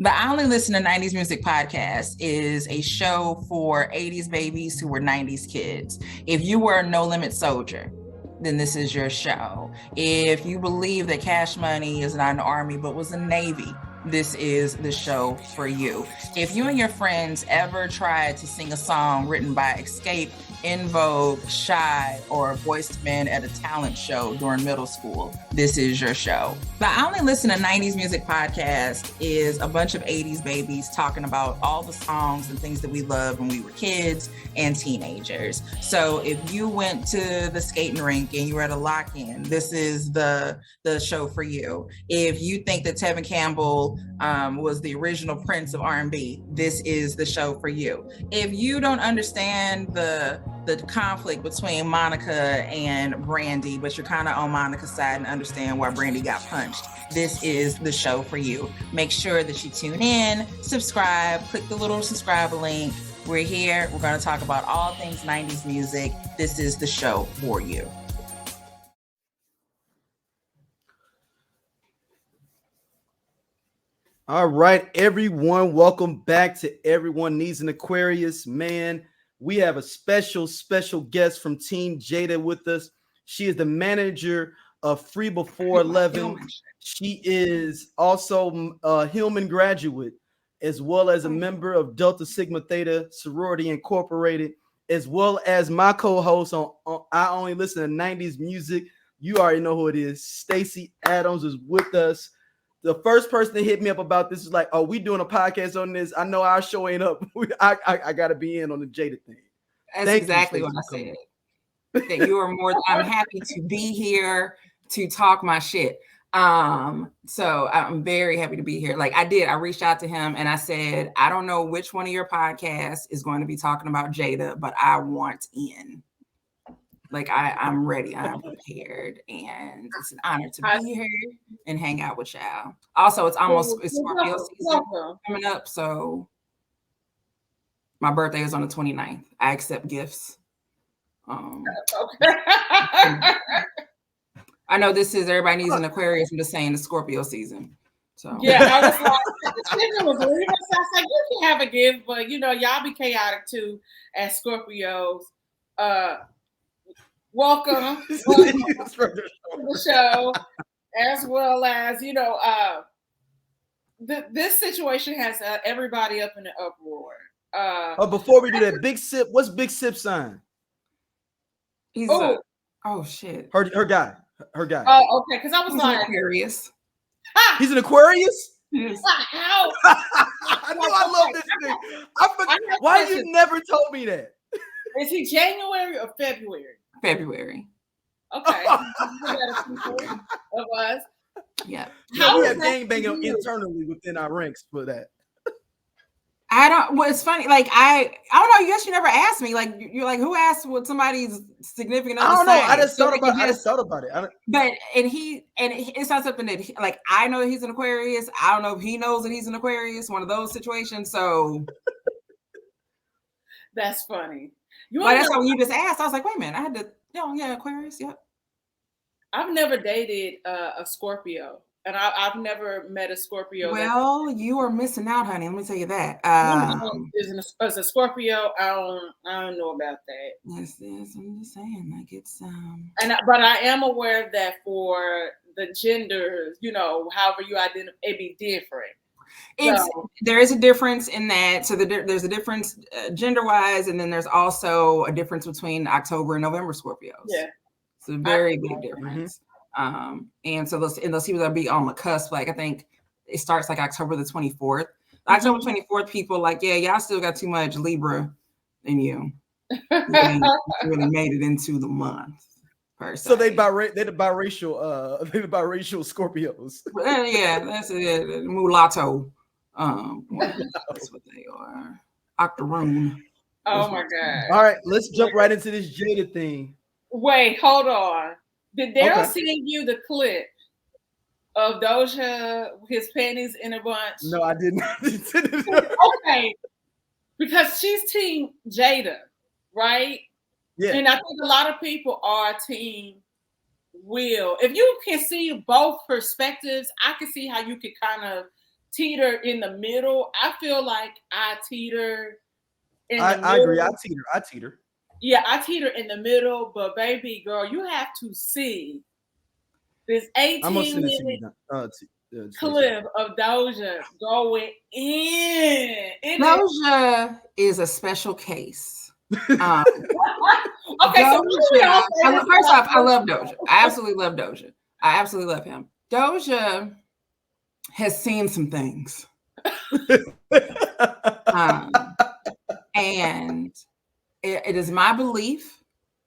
The I Only Listen to 90s Music podcast is a show for 80s babies who were 90s kids. If you were a No Limit soldier, then this is your show. If you believe that Cash Money is not an army but was a Navy, this is the show for you. If you and your friends ever tried to sing a song written by Escape, In Vogue, Shy, or Boyz II Men at a talent show during middle school, this is your show. The I Only Listen to 90s Music podcast is a bunch of 80s babies talking about all the songs and things that we loved when we were kids and teenagers. So if you went to the skating rink and you were at a lock-in, this is the show for you. If you think that Tevin Campbell was the original Prince of R&B, this is the show for you. If you don't understand the conflict between Monica and Brandy, but you're kind of on Monica's side and understand why Brandy got punched, this is the show for you. Make sure that you tune in, subscribe, click the little subscribe link. We're here. We're going to talk about all things 90s music. This is the show for you. All right, everyone. Welcome back to Everyone Needs an Aquarius. Man, we have a special guest from Team Jada with us. She is the manager of Free Before 11. She is also a Hillman graduate, as well as a member of Delta Sigma Theta Sorority Incorporated, as well as my co-host on I Only Listen to 90s Music. You already know who it is. Stacey Adamz is with us. The first person that hit me up about this is like, "Oh, we doing a podcast on this? I know our show ain't up. I got to be in on the Jada thing." That's exactly what I said. That you are more than I'm happy to be here to talk my shit. So I'm very happy to be here. Like I reached out to him and I said, I don't know which one of your podcasts is going to be talking about Jada, but I want in. Like I'm ready, I'm prepared, and it's an honor to be here and hang out with y'all. Also, it's Scorpio season coming up, so my birthday is on the 29th. I accept gifts. Okay. I know this is everybody needs an Aquarius. I'm just saying the Scorpio season. So yeah, I was like, the chicken was leaving, so I was like, you can have a gift, but y'all be chaotic too as Scorpios. Welcome to the show, as well as this situation has everybody up in an uproar. Before we do that, Big Sip, what's Big Sip sign? He's shit. Her guy. Oh, okay. Because I was like Aquarius. He's an Aquarius? Yes. How? I know I love this thing. Why you never told me that? Is he January or February? February. Okay. Of us. Yeah. We have gangbanging internally within our ranks for that. Well, it's funny. Like I don't know. I guess you never asked me. Like you're like, who asked what somebody's significant other? I don't know. Say? I just thought about it. But it's not something that like I know that he's an Aquarius. I don't know if he knows that he's an Aquarius. One of those situations. So that's funny. That's how you just asked. I was like, wait a minute. I had to. Yeah, Aquarius. Yep. I've never dated a Scorpio. And I've never met a Scorpio. Well, you are missing out, honey. Let me tell you that. As a Scorpio, I don't know about that. Yes, I'm just saying, like it's but I am aware that for the genders, however you identify, it be different. There is a difference in that. So there's a difference gender-wise, and then there's also a difference between October and November Scorpios. Yeah, it's a very big difference. And so those people that be on the cusp, like I think it starts like October the 24th. October 24th, people like, yeah, y'all still got too much Libra in you. You really made it into the month. So they're the biracial Scorpios. Yeah, that's it. Mulatto. That's what they are. Octoroon. Oh my God. All right, let's jump right into this Jada thing. Wait, hold on. Did Daryl send you the clip of Doja, his panties in a bunch? No, I did not. Okay. Because she's Team Jada, right? Yeah. And I think a lot of people are Team Will. If you can see both perspectives, I can see how you could kind of teeter in the middle. I feel like I teeter in the middle. I agree. I teeter. Yeah, I teeter in the middle, but baby girl, you have to see this 18-minute clip of Doja going in. Doja is a special case. Okay, Doja, first off, I love Doja. I absolutely love Doja. I absolutely love him. Doja has seen some things. And it is my belief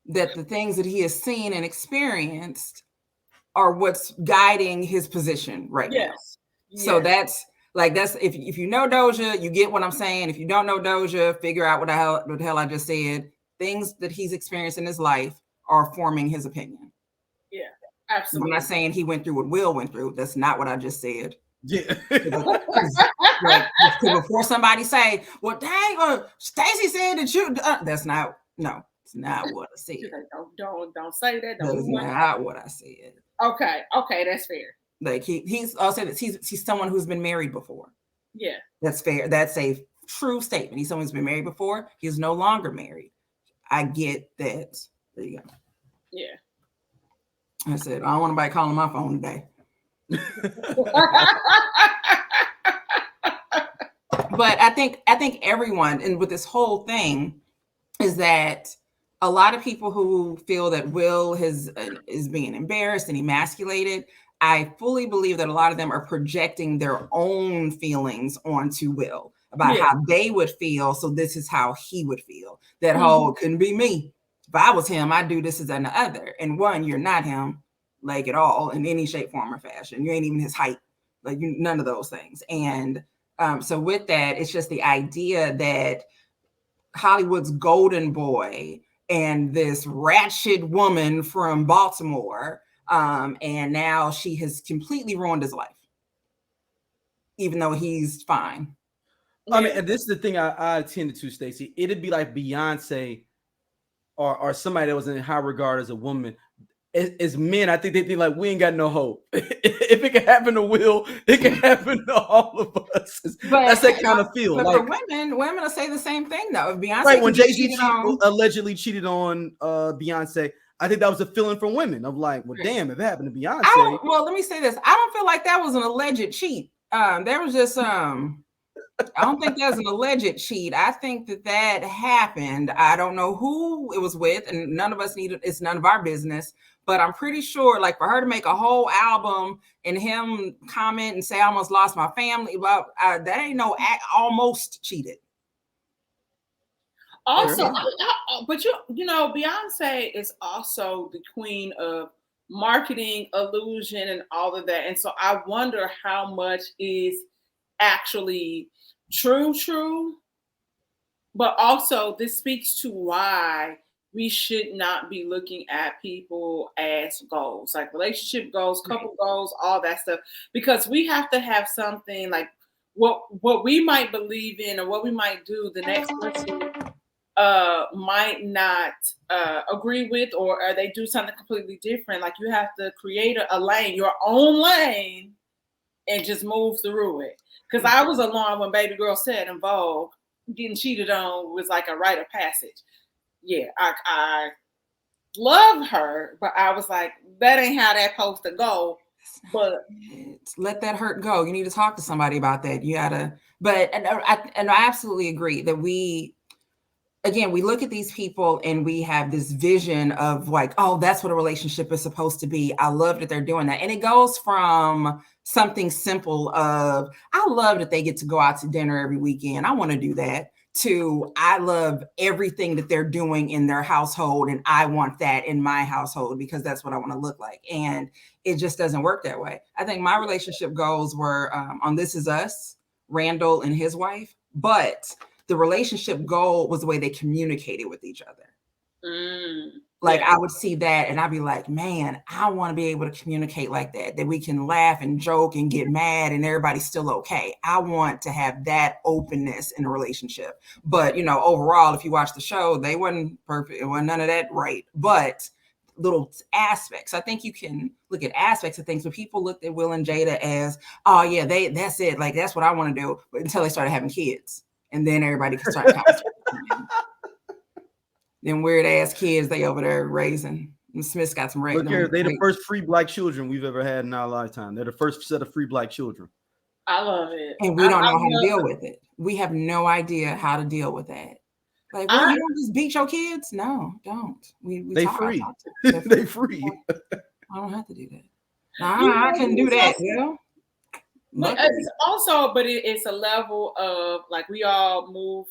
that the things that he has seen and experienced are what's guiding his position right now. So that's if you know Doja, you get what I'm saying. If you don't know Doja, figure out what the hell I just said. Things that he's experienced in his life are forming his opinion. Yeah, absolutely. I'm not saying he went through what Will went through. That's not what I just said. Yeah. Before somebody say, well, dang, Stacey said that you, it's not what I said. Don't say that. That is not what I said. Okay, that's fair. Like he's also he's someone who's been married before. Yeah, that's fair. That's a true statement. He's someone who's been married before. He's no longer married. I get that. There you go. Yeah. I said I don't want nobody calling my phone today. But I think everyone, and with this whole thing, is that a lot of people who feel that Will is being embarrassed and emasculated, I fully believe that a lot of them are projecting their own feelings onto Will about how they would feel. So this is how he would feel. That whole couldn't be me. If I was him, I'd do this, and the other. And one, you're not him, like at all, in any shape, form, or fashion. You ain't even his height, like none of those things. And so with that, it's just the idea that Hollywood's golden boy and this ratchet woman from Baltimore, and now she has completely ruined his life, even though he's fine. I mean, and this is the thing I attended to, Stacey. It'd be like Beyonce or somebody that was in high regard as a woman. As men, I think they think like we ain't got no hope. If it can happen to Will, it can happen to all of us. That's that kind of feel. But like, for women will say the same thing though. If Beyonce, right, when Jay-Z allegedly cheated on Beyonce, I think that was a feeling from women of like, well, damn, if it happened to Beyonce. Well, let me say this. I don't feel like that was an alleged cheat. There was just I don't think that was an alleged cheat. I think that happened. I don't know who it was with, and none of us it's none of our business. But I'm pretty sure, like, for her to make a whole album and him comment and say, I almost lost my family, well, that ain't no almost cheated. Also, but you know, Beyonce is also the queen of marketing, illusion, and all of that. And so I wonder how much is actually true. But also, this speaks to why we should not be looking at people as goals, like relationship goals, couple goals, all that stuff, because we have to have something like what we might believe in or what we might do. The next person might not agree with, or they do something completely different. Like you have to create a lane, your own lane, and just move through it. Because I was along when Baby Girl said in Vogue, getting cheated on was like a rite of passage. Yeah, I love her, but I was like, that ain't how that's supposed to go. But let that hurt go. You need to talk to somebody about that. You gotta. But I absolutely agree that we look at these people and we have this vision of like, oh, that's what a relationship is supposed to be. I love that they're doing that, and it goes from something simple of I love that they get to go out to dinner every weekend. I want to do that. To I love everything that they're doing in their household and I want that in my household because that's what I want to look like. And it just doesn't work that way. I think my relationship goals were on This Is Us, Randall and his wife, but the relationship goal was the way they communicated with each other. I would see that and I'd be like, man, I want to be able to communicate like that we can laugh and joke and get mad and everybody's still okay. I want to have that openness in a relationship. But, overall, if you watch the show, they wasn't perfect. It wasn't none of that right. But little aspects. I think you can look at aspects of things, but people looked at Will and Jada as, oh yeah, that's it. Like, that's what I want to do. But until they started having kids. And then everybody could start conversating. Them weird ass kids they over there raising. And Smith's got some raising. They're the first free Black children we've ever had in our lifetime. They're the first set of free Black children. I love it. And we don't know how to deal with it. We have no idea how to deal with that. Like, well, you don't just beat your kids? No, don't. They free. They free. I don't have to do that. I couldn't do that. It's a level of like, we all move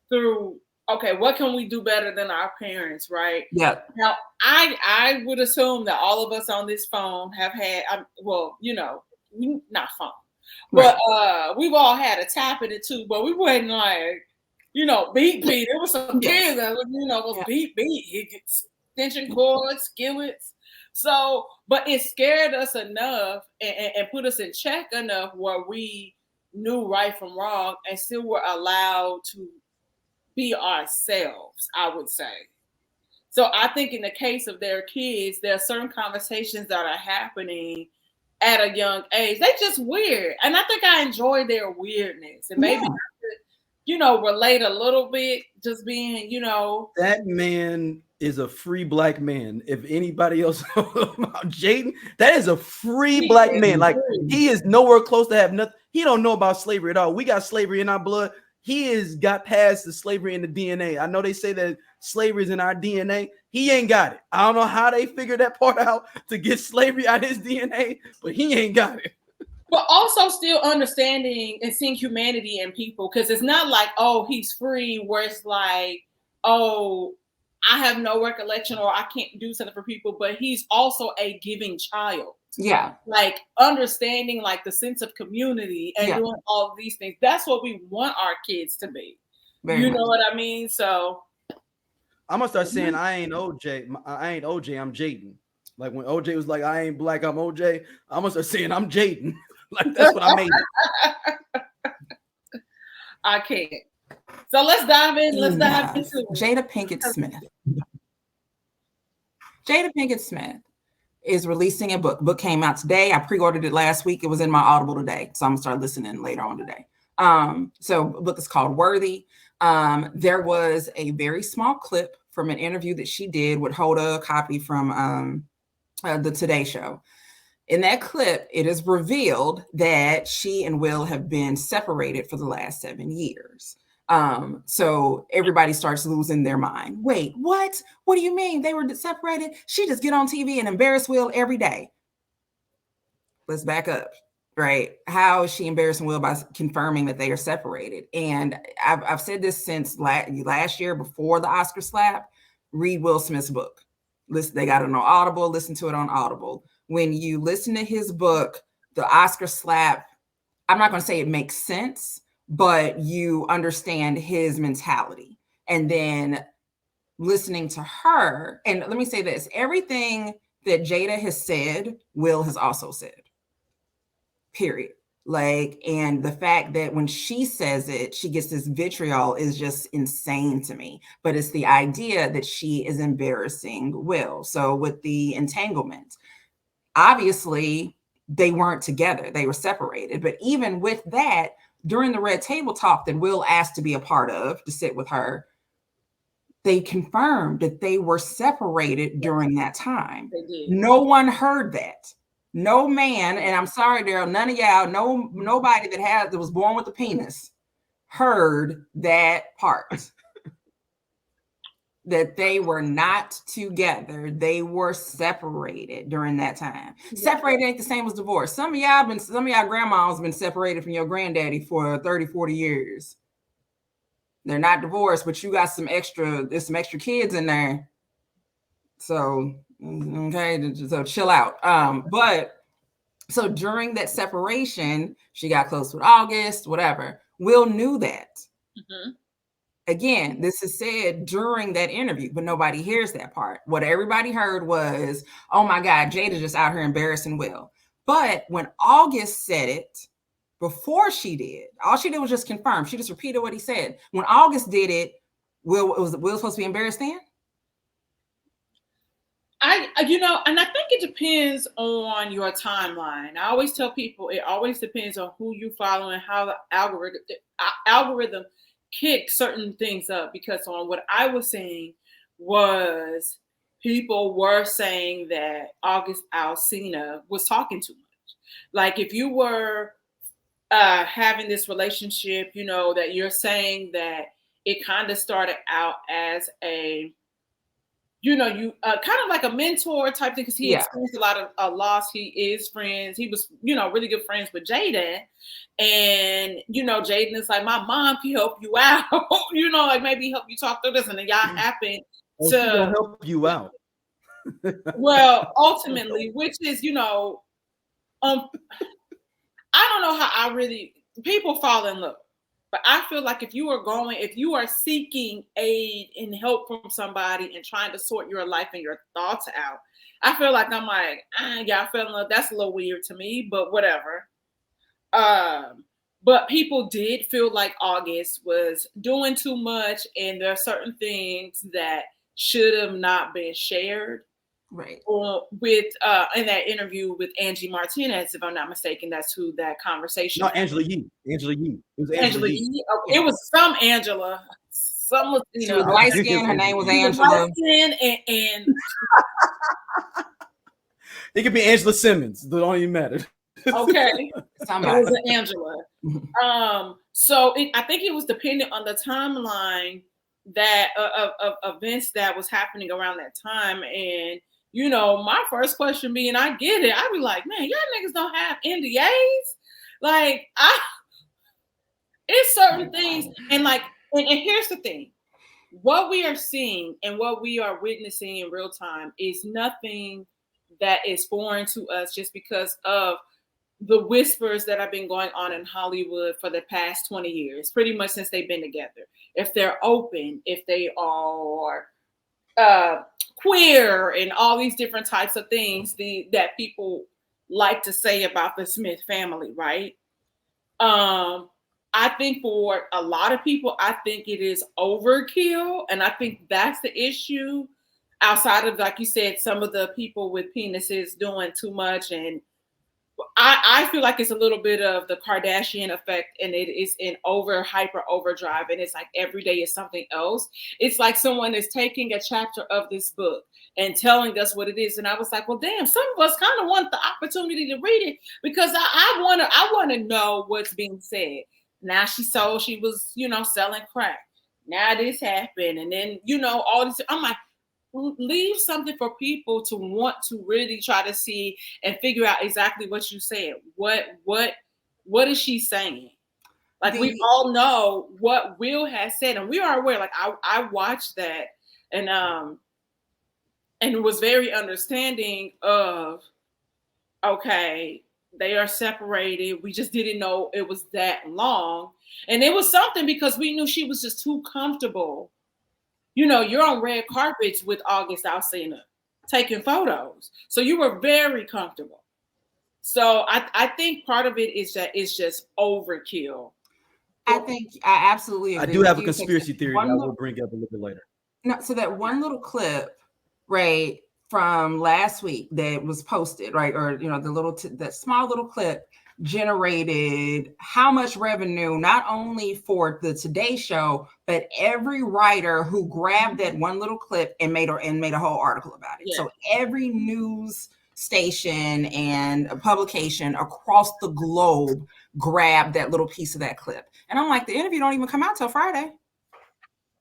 through. Okay, what can we do better than our parents, right? Yeah. Now, I would assume that all of us on this phone have had, not phone, but we've all had a tap in it too. But we wasn't like, beat. There was some kids that was beat. Extension cords, skillets. So, but it scared us enough and put us in check enough where we knew right from wrong and still were allowed to be ourselves, I would say. So I think in the case of their kids, there are certain conversations that are happening at a young age. They just weird. And I think I enjoy their weirdness. And maybe I could, relate a little bit, just being, That man is a free Black man. If anybody else knows about Jaden, that is a free Black man. Like, he is nowhere close to have nothing. He don't know about slavery at all. We got slavery in our blood. He has got past the slavery in the DNA. I know they say that slavery is in our DNA. He ain't got it. I don't know how they figured that part out to get slavery out of his DNA, but he ain't got it. But also still understanding and seeing humanity in people, because it's not like, oh, he's free, where it's like, oh, I have no recollection or I can't do something for people, but he's also a giving child. Yeah. Like understanding like the sense of community and doing all of these things. That's what we want our kids to be. Very much. Know what I mean? So I'm gonna start saying I ain't OJ, I'm Jaden. Like when OJ was like, I ain't Black, I'm OJ. I'm gonna start saying I'm Jaden. Like that's what I made it. I can't. So let's dive in. Let's dive into it. Jada Pinkett-Smith. Jada Pinkett-Smith is releasing a book. Book came out today. I pre-ordered it last week. It was in my Audible today. So I'm gonna start listening later on today. So the book is called Worthy. There was a very small clip from an interview that she did with Hoda Kotb from the Today Show. In that clip, it is revealed that she and Will have been separated for the last 7 years. So everybody starts losing their mind. Wait, what? What do you mean they were separated? She just get on TV and embarrass Will every day. Let's back up, right? How is she embarrassing Will by confirming that they are separated? And I've said this since last year before the Oscar slap. Read Will Smith's book. Listen, they got it on Audible. Listen to it on Audible. When you listen to his book, the Oscar slap, I'm not going to say it makes sense, but you understand his mentality. And then listening to her, and let me say this, everything that Jada has said, Will has also said, period. Like, and the fact that when she says it, she gets this vitriol is just insane to me. But it's the idea that she is embarrassing Will. So with the entanglement, obviously they weren't together, they were separated. But even with that, during the red table talk that Will asked to be a part of, to sit with her, they confirmed that they were separated during that time. No one heard that. No man, and I'm sorry, Daryl, none of y'all, nobody that was born with a penis heard that part. That they were not together. They were separated during that time. Yeah. Separated ain't the same as divorce. Some of y'all grandmas been separated from your granddaddy for 30, 40 years. They're not divorced, but you got there's some extra kids in there. So, okay, so chill out. But so during that separation, she got close with August, whatever. Will knew that. Mm-hmm. Again, this is said during that interview, but nobody hears that part. What everybody heard was, oh my God, Jada just out here embarrassing Will. But when August said it, before she did, all she did was just confirm. She just repeated what he said. When August did it, was Will supposed to be embarrassed then? And I think it depends on your timeline. I always tell people it always depends on who you follow and how the algorithm kick certain things up. Because on what I was saying was people were saying that August Alsina was talking too much. Like if you were having this relationship, that you're saying that it kind of started out as a you kind of like a mentor type thing, because he experienced a lot of loss. He is friends. He was, really good friends with Jada. And, Jaden is like, my mom can help you out, like maybe help you talk through this. And then y'all happen to help you out. Well, ultimately, which is, I don't know how people fall in love. But I feel like if you are seeking aid and help from somebody and trying to sort your life and your thoughts out, I feel like I'm like, yeah, I fell in love. That's a little weird to me, but whatever. But people did feel like August was doing too much, and there are certain things that should have not been shared. Right. With in that interview with Angie Martinez, if I'm not mistaken, that's who that conversation. No, Angela Yee. It was Angela Yee. Okay. It was some Angela. Some was, she was light skin. Her name was Angela. Light skin and it could be Angela Simmons. It don't even matter. Okay, it was an Angela. So I think it was dependent on the timeline that of events that was happening around that time. And my first question being, I get it. I'd be like, man, y'all niggas don't have NDAs. Like, it's certain things. And like, and here's the thing. What we are seeing and what we are witnessing in real time is nothing that is foreign to us, just because of the whispers that have been going on in Hollywood for the past 20 years, pretty much since they've been together. If they're open, if they are queer, and all these different types of things that people like to say about the Smith family, right? I think for a lot of people, I think it is overkill. And I think that's the issue, outside of, like you said, some of the people with penises doing too much. And I feel like it's a little bit of the Kardashian effect, and it is in hyper overdrive, and it's like every day is something else. It's like someone is taking a chapter of this book and telling us what it is. And I was like, well, damn, some of us kind of want the opportunity to read it, because I want to know what's being said. Now she was, selling crack. Now this happened. And then, all this, I'm like, leave something for people to want to really try to see and figure out exactly what you said. What is she saying? Like, we all know what Will has said, and we are aware. Like, I watched that and was very understanding of, okay, they are separated. We just didn't know it was that long. And it was something because we knew she was just too comfortable. You're on red carpets with August Alsina taking photos. So you were very comfortable. So I think part of it is that it's just overkill. I think I absolutely agree. I do have a conspiracy theory that I will bring up a little bit later. No, so that one little clip, right, from last week that was posted, right, or that small little clip generated how much revenue, not only for the Today Show, but every writer who grabbed that one little clip and made a whole article about it. Yeah. So every news station and a publication across the globe grabbed that little piece of that clip. And I'm like, the interview don't even come out till Friday.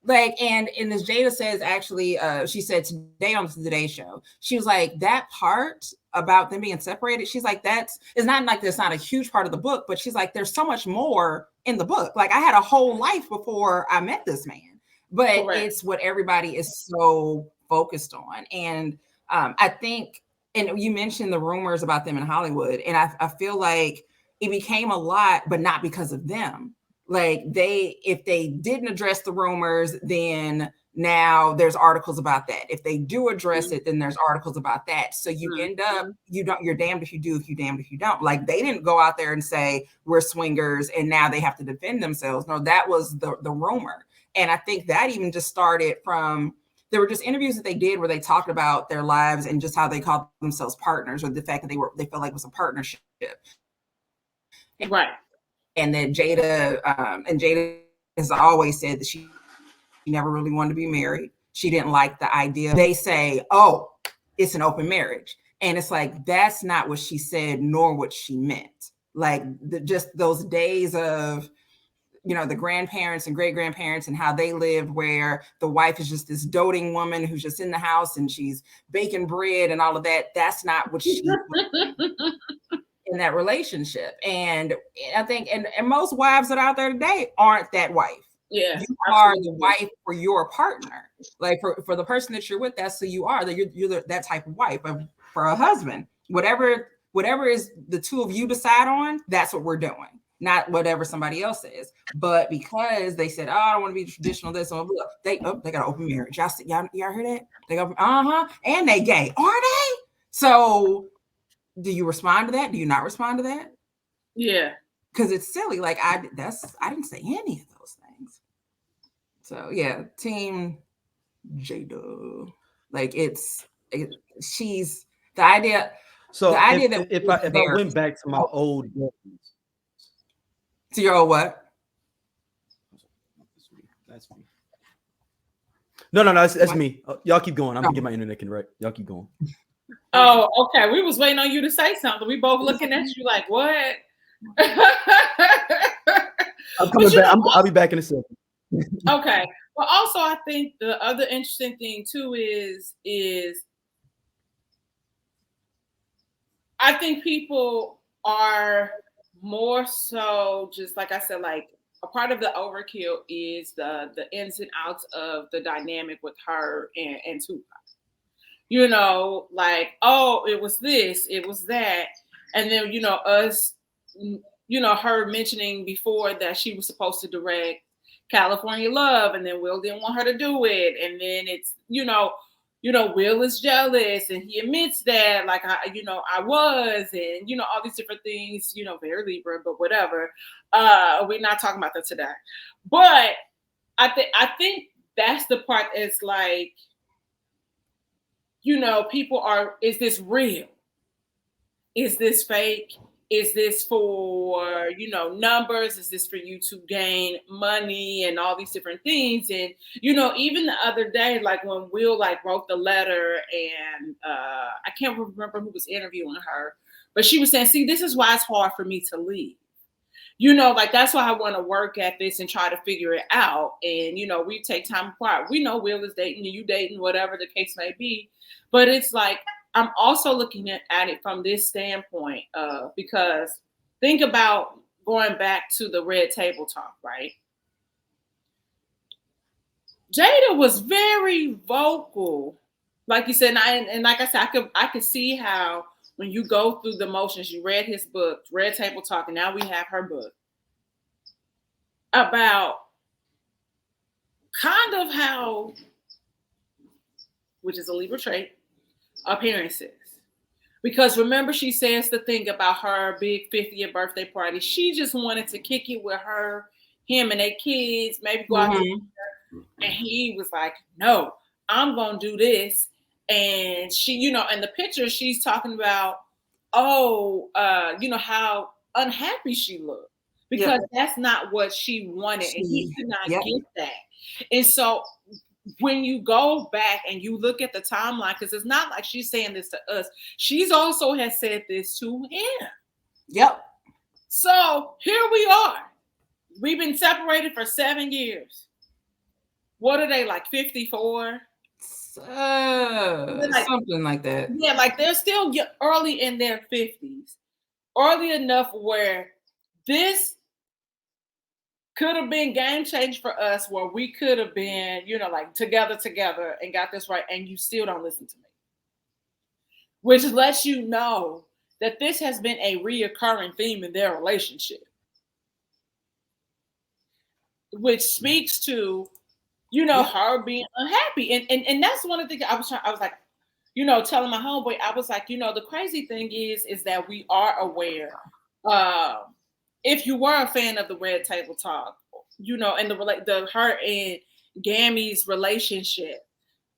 Like, and as Jada says, actually, she said today on the Today Show, she was like, that part about them being separated, she's like, that's not a huge part of the book, but she's like, there's so much more in the book. Like, I had a whole life before I met this man, but Correct. It's what everybody is so focused on. And I think, and you mentioned the rumors about them in Hollywood, and I feel like it became a lot, but not because of them. Like, if they didn't address the rumors, then now there's articles about that. If they do address it, then there's articles about that. So you end up, you're damned if you do, if you damned if you don't. Like, they didn't go out there and say we're swingers and now they have to defend themselves. No, that was the rumor. And I think that even just started from there were just interviews that they did where they talked about their lives and just how they called themselves partners, or the fact that they felt like it was a partnership. Right. And that Jada has always said that she never really wanted to be married. She didn't like the idea. They say, oh, it's an open marriage. And it's like, that's not what she said, nor what she meant. Like just those days of, the grandparents and great grandparents and how they lived, where the wife is just this doting woman who's just in the house and she's baking bread and all of that. That's not what she in that relationship. And I think, and most wives that are out there today aren't that wife. Yeah, you are the wife for your partner. Like for the person that you're with, that's who you are. That you're that type of wife. For a husband, whatever is the two of you decide on, that's what we're doing. Not whatever somebody else says. But because they said, oh, I don't want to be traditional, this and they got an open marriage. Y'all heard that? They go, and they gay, are they? So do you respond to that? Do you not respond to that? Yeah. Because it's silly. Like I didn't say any of those things. So yeah, team Jada. Like she's the idea. So the idea that if I went back to my old days. To your old what? That's me. No, that's me. Y'all keep going. I'm gonna get my internet correct. Y'all keep going. Oh, okay. We was waiting on you to say something. We both looking at you like, what? I'm coming back. I'll be back in a second. Okay. Well, also, I think the other interesting thing too is I think people are more so just like I said, like a part of the overkill is the ins and outs of the dynamic with her and Tupac. Like, oh, it was this, it was that, and then us, her mentioning before that she was supposed to direct California Love, and then Will didn't want her to do it, and then it's Will is jealous, and he admits that, like, I was, and all these different things, very Libra, but whatever. We're not talking about that today. But I think that's the part that's like, people are, is this real? Is this fake? Is this for, numbers? Is this for you to gain money and all these different things? And, even the other day, like when Will wrote the letter and I can't remember who was interviewing her, but she was saying, see, this is why it's hard for me to leave. That's why I want to work at this and try to figure it out. And, we take time apart. We know Will is dating and you dating, whatever the case may be. But it's like, I'm also looking at it from this standpoint because think about going back to the Red Table Talk, right? Jada was very vocal, like you said, and like I said, I could see how when you go through the motions, you read his book, Red Table Talk, and now we have her book about kind of how, which is a Libra trait, appearances. Because remember, she says the thing about her big 50th birthday party. She just wanted to kick it with him and their kids, maybe go out there. And he was like, no, I'm going to do this. And she, in the picture, she's talking about, how unhappy she looked. Because that's not what she wanted. And he could not get that. And so when you go back and you look at the timeline, because it's not like she's saying this to us, she's also has said this to him. Yep. So here we are. We've been separated for 7 years. What are they, like 54? Something like that. Yeah, like they're still early in their 50s. Early enough where this could have been game change for us, where we could have been, like together and got this right, and you still don't listen to me. Which lets you know that this has been a reoccurring theme in their relationship. Which speaks to, her being unhappy. And that's one of the things I was like, telling my homeboy, I was like, the crazy thing is that we are aware. If you were a fan of the Red Table Talk, and her and Gammy's relationship,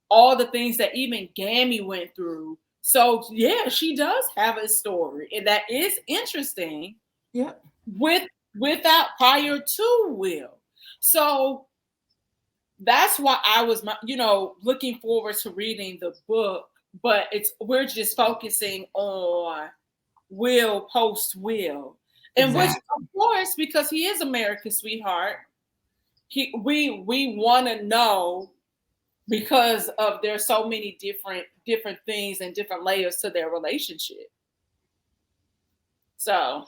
all the things that even Gammy went through. So yeah, she does have a story, and that is interesting. Yeah. Without prior to Will. So that's why I was, looking forward to reading the book. But we're just focusing on Will post Will, and Exactly. which of course, because he is America's sweetheart, we want to know, because of there's so many different things and different layers to their relationship. So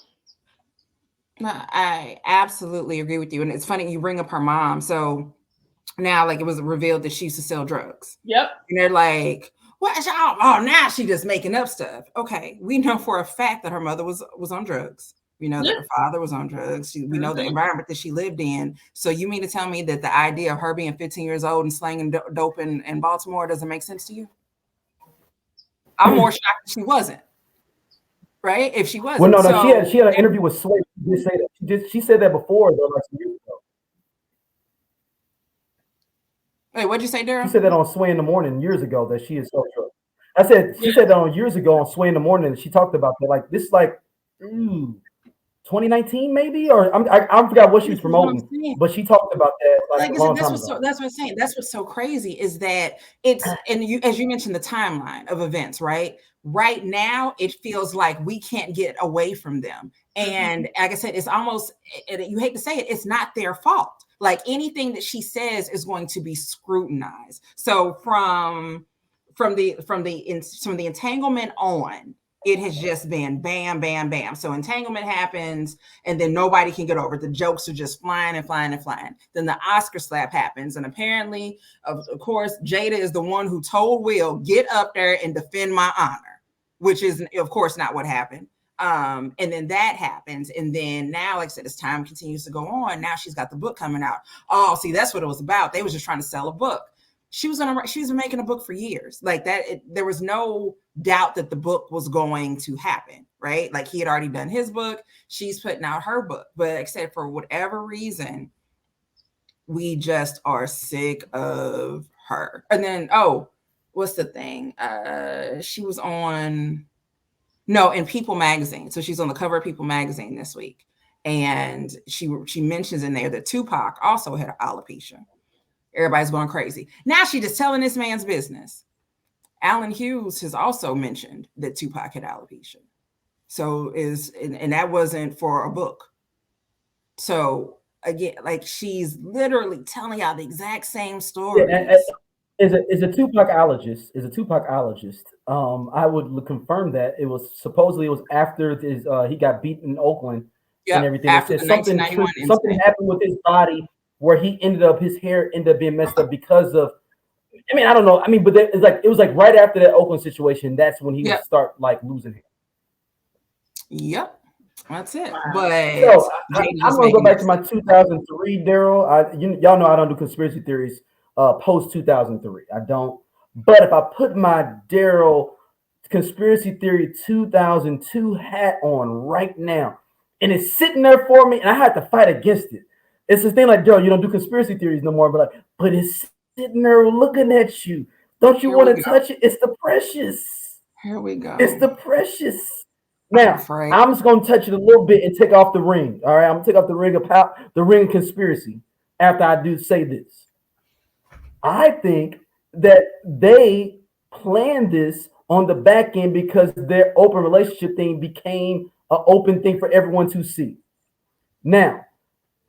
I absolutely agree with you. And it's funny you bring up her mom. So now, like, it was revealed that she used to sell drugs. Yep. And they're like, what? Oh, now she just making up stuff. Okay. We know for a fact that her mother was on drugs. We know that her father was on drugs. We know the environment that she lived in. So you mean to tell me that the idea of her being 15 years old and slanging dope in Baltimore doesn't make sense to you? I'm more shocked that she wasn't. Right? If she wasn't. Well, no, she had an interview with Sway. She did say that. She said that before, though, like some years ago. Wait, what'd you say, Daryl? She said that on Sway in the Morning years ago that she is so drugs. I said she said that on years ago on Sway in the Morning. She talked about that, like this, 2019 maybe, or I forgot what she was promoting, but she talked about that a long time ago. That's what I'm saying. That's what's so crazy is that it's, and you, as you mentioned, the timeline of events, right? Right now, it feels like we can't get away from them. And like I said, it's almost, you hate to say it, it's not their fault. Like anything that she says is going to be scrutinized. So from the entanglement on, it has just been bam, bam, bam. So entanglement happens, and then nobody can get over it. The jokes are just flying and flying and flying. Then the Oscar slap happens, and apparently, of course, Jada is the one who told Will, get up there and defend my honor, which is, of course, not what happened. And then that happens, and then now, like I said, as time continues to go on, now she's got the book coming out. Oh, see, that's what it was about. They was just trying to sell a book. She was making a book for years, like that. There was no doubt that the book was going to happen, right? Like he had already done his book. She's putting out her book, but except for whatever reason, we just are sick of her. And then, what's the thing? She was in People magazine. So she's on the cover of People magazine this week, and she mentions in there that Tupac also had alopecia. Everybody's going crazy. Now she's just telling this man's business. Alan Hughes has also mentioned that Tupac had alopecia. So and that wasn't for a book. So again, like she's literally telling y'all the exact same story. Yeah, is a Tupacologist. I would confirm that it was supposedly after his he got beaten in Oakland and everything. It said something happened with his body where his hair ended up being messed up because of, I don't know. But it was like right after that Oakland situation, that's when he would start like losing hair. Yep. That's it. Wow. But so I'm gonna go back to my 2003, Daryl. Y'all know I don't do conspiracy theories post 2003. I don't. But if I put my Daryl conspiracy theory 2002 hat on right now, and it's sitting there for me, and I had to fight against it. It's this thing like, Daryl, you don't do conspiracy theories no more, but it's sitting there looking at you. Don't you want to touch it? It's the precious. Here we go. It's the precious. Now, I'm just going to touch it a little bit and take off the ring. All right, I'm going to take off the ring conspiracy after I do say this. I think that they planned this on the back end because their open relationship thing became an open thing for everyone to see. Now,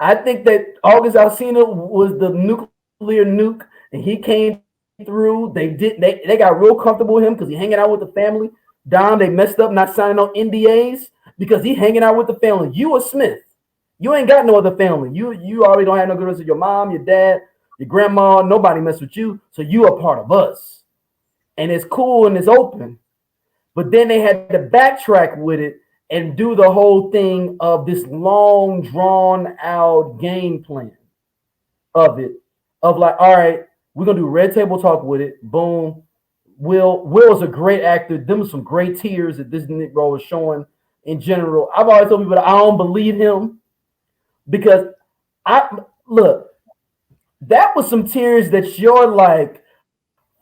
I think that August Alsina was the nuclear nuke, and he came through. They got real comfortable with him because he hanging out with the family. Dom, they messed up not signing on NDAs because he hanging out with the family. You a Smith. You ain't got no other family. You already don't have no good relationship with your mom, your dad, your grandma. Nobody mess with you. So you are part of us. And it's cool and it's open. But then they had to backtrack with it and do the whole thing of this long, drawn-out game plan of it. Of like, all right, we're going to do red table talk with it. Boom. Will is a great actor. Them was some great tears that this Negro was showing in general. I've always told people that I don't believe him because that was some tears that you're like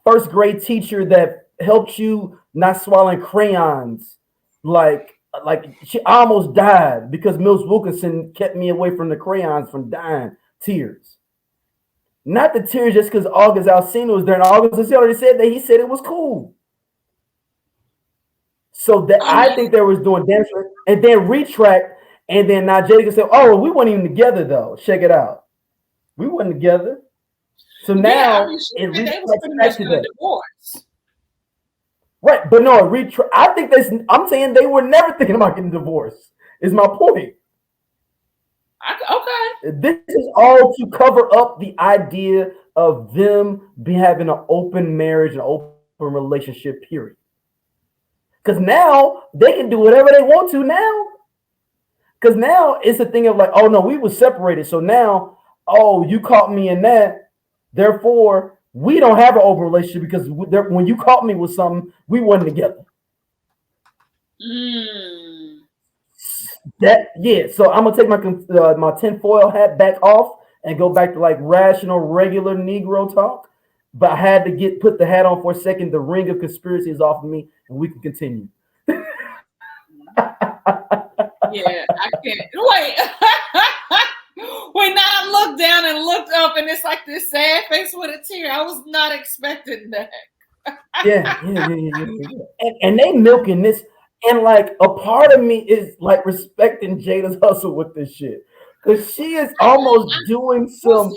first grade teacher that helped you not swallowing crayons. Like she almost died because Mills Wilkinson kept me away from the crayons from dying. Tears. Not the tears just because August Alsina was there. And August already said that he said it was cool. So that I think they was doing damage and then retract. And then now Jada can say, oh, we weren't even together though. Check it out. We weren't together. So now they was pretty much gonna divorce. Right, but no, I think I'm saying they were never thinking about getting divorced. Is my point. Okay. This is all to cover up the idea of them having an open marriage, an open relationship, period. Because now they can do whatever they want to now. Because now it's a thing of like, oh no, we were separated. So now, oh, you caught me in that. Therefore, we don't have an open relationship because when you caught me with something, we wasn't together. So I'm gonna take my tinfoil hat back off and go back to like rational, regular Negro talk. But I had to put the hat on for a second. The ring of conspiracy is off of me, and we can continue. Yeah, I can't wait. Wait, now I looked down and looked up, and it's like this sad face with a tear. I was not expecting that. Yeah. And they milking this, and like a part of me is like respecting Jada's hustle with this shit, because she is almost doing some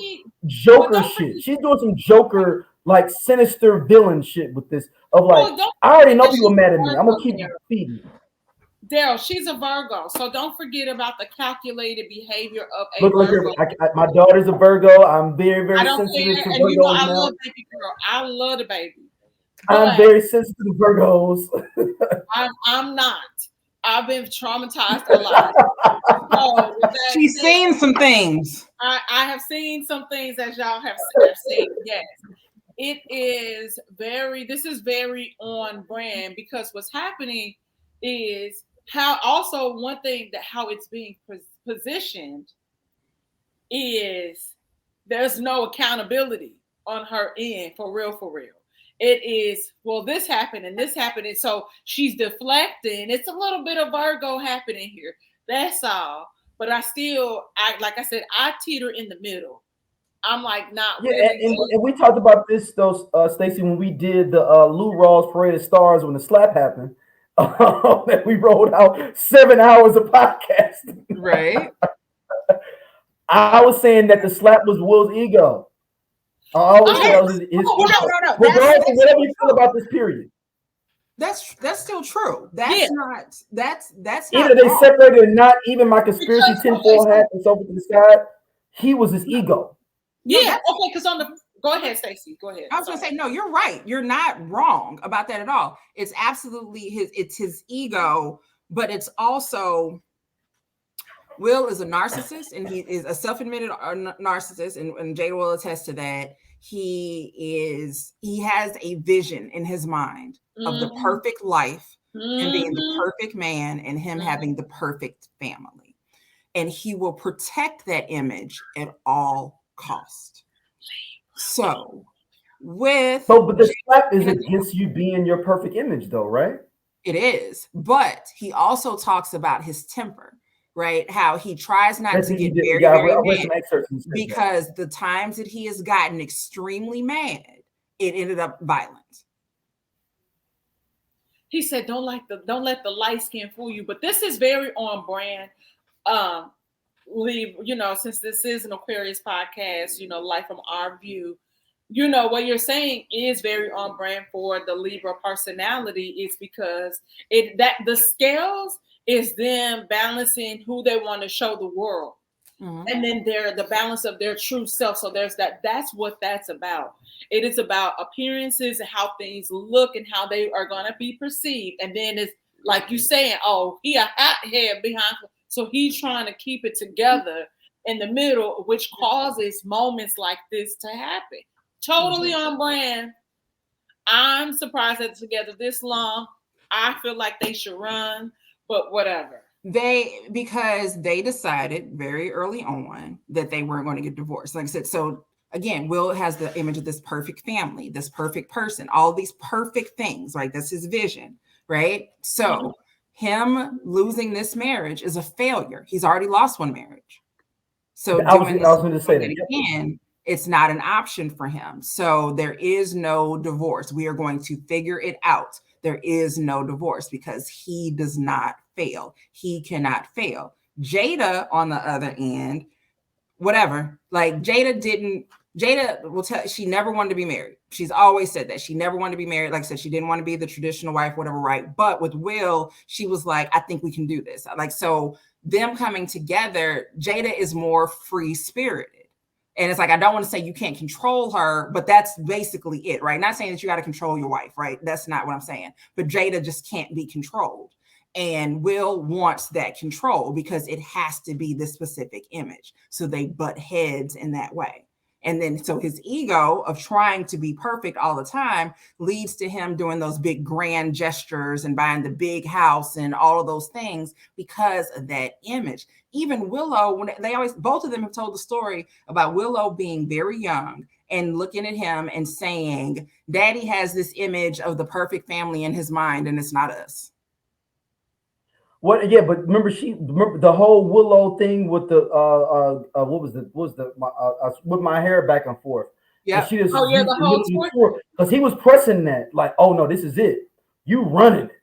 Joker shit. She's doing some Joker like sinister villain shit with this. Of like, I already know people mad at me. I'm gonna keep feeding. Daryl, she's a Virgo, so don't forget about the calculated behavior of a Virgo. My daughter's a Virgo. I'm very, very sensitive to Virgos. You know, I love baby girl. I love the baby. I'm very sensitive to Virgos. I'm not. I've been traumatized a lot. So she's seen some things. I have seen some things as y'all have seen. Yes. This is very on brand, because what's happening is how also one thing that how it's being positioned is there's no accountability on her end for real. It is, well, this happened and this happened, and so she's deflecting. It's a little bit of Virgo happening here. That's all. But I like I said, I teeter in the middle. I'm like not. Yeah, really and we talked about this though, Stacey, when we did the Lou Rawls Parade of Stars when the slap happened. That we rolled out 7 hours of podcasting. Right. I was saying that the slap was Will's ego. I always say that was his ego. No. Regardless of whatever you feel about this period. That's still true. That's not either they separated or not. Even my conspiracy tinfoil hat and over to the side, he was his ego. Yeah. Okay. Because go ahead, Stacey. Go ahead. I was going to say, no, you're right. You're not wrong about that at all. It's absolutely his ego, but it's also Will is a narcissist, and he is a self-admitted narcissist, and Jada will attest to that. He has a vision in his mind of the perfect life and being the perfect man and him having the perfect family. And he will protect that image at all costs. So but the slap is against you being your perfect image though, right? It is. But he also talks about his temper, right? How he tries not to get very mad, because the times that he has gotten extremely mad, it ended up violent. He said, don't let the light skin fool you. But this is very on brand. Since this is an Aquarius podcast, life from our view, what you're saying is very on brand for the Libra personality, is because the scales is them balancing who they want to show the world. And then the balance of their true self. So there's that's what that's about. It is about appearances and how things look and how they are going to be perceived. And then it's like you saying, oh, he a hot head behind. So he's trying to keep it together in the middle, which causes moments like this to happen. Totally on brand. I'm surprised that it's together this long. I feel like they should run, but whatever. Because they decided very early on that they weren't going to get divorced. Like I said, so again, Will has the image of this perfect family, this perfect person, all these perfect things, right? That's his vision, right? So him losing this marriage is a failure. He's already lost one marriage. So I was going to say that again, it's not an option for him. So there is no divorce. We are going to figure it out. There is no divorce because he does not fail. He cannot fail. Jada, on the other end, whatever, like Jada will tell, she never wanted to be married. She's always said that she never wanted to be married. Like I said, she didn't want to be the traditional wife, whatever, right? But with Will, she was like, I think we can do this. Like, so them coming together, Jada is more free spirited. And it's like, I don't want to say you can't control her, but that's basically it, right? Not saying that you got to control your wife, right? That's not what I'm saying. But Jada just can't be controlled. And Will wants that control because it has to be the specific image. So they butt heads in that way. And then so his ego of trying to be perfect all the time leads to him doing those big grand gestures and buying the big house and all of those things because of that image. Even Willow, when they always, both of them have told the story about Willow being very young and looking at him and saying, Daddy has this image of the perfect family in his mind and it's not us. What? Yeah, but remember the whole Willow thing with the with my hair back and forth. Yeah. She just the whole because he was pressing that like, oh no, this is it. You running it,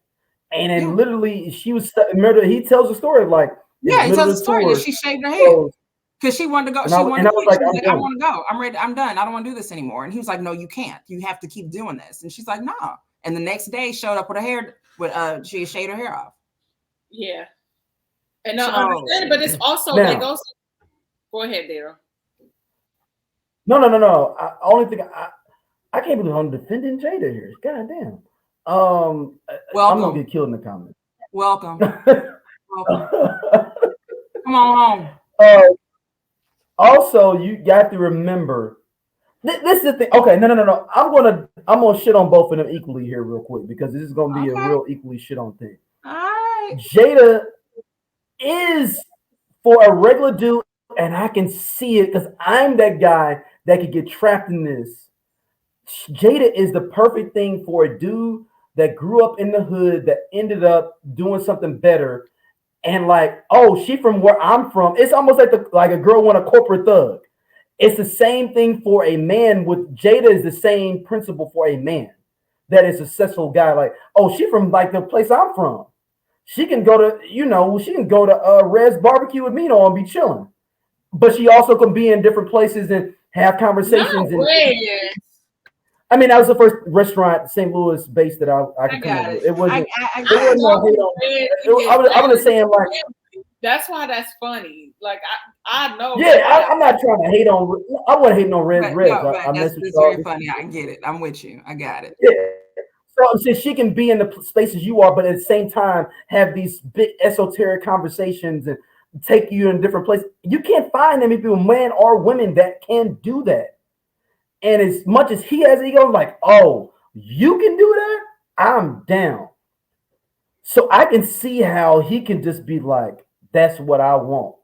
and then literally she was. Remember, he tells the story like he tells the story that she shaved her head because she wanted to go. I was like, I want to go. I'm ready. I'm done. I don't want to do this anymore. And he was like, no, you can't. You have to keep doing this. And she's like, no. And the next day showed up with her hair she shaved her hair off. Yeah, and I understand, but it's also it goes. Go ahead, Daryl. No. Only thing I can't believe I'm defending Jada here. God damn. I'm gonna get killed in the comments. Welcome. Welcome. Come on home. Also, you got to remember. This is the thing. Okay, no. I'm gonna shit on both of them equally here, real quick, because this is gonna be a real equally shit on thing. All right. Jada is for a regular dude, and I can see it because I'm that guy that could get trapped in this. Jada is the perfect thing for a dude that grew up in the hood that ended up doing something better, and like, oh, she from where I'm from. It's almost like a girl want a corporate thug. It's the same thing for a man. With Jada is the same principle for a man that is a successful guy. Like, oh, she from like the place I'm from. She can go to Red's barbecue with me and be chilling. But she also can be in different places and have conversations. I mean, that was the first restaurant St. Louis based that I could come up with. It wasn't. I was saying like. That's why that's funny. Like I know. Yeah, I'm not trying to hate on. I wasn't hating on Reds. That's very funny. I get it. I'm with you. I got it. Yeah. So since she can be in the spaces you are, but at the same time have these big esoteric conversations and take you in different places, you can't find any people, men or women, that can do that. And as much as he has ego, like, oh, you can do that, I'm down. So I can see how he can just be like, that's what I want.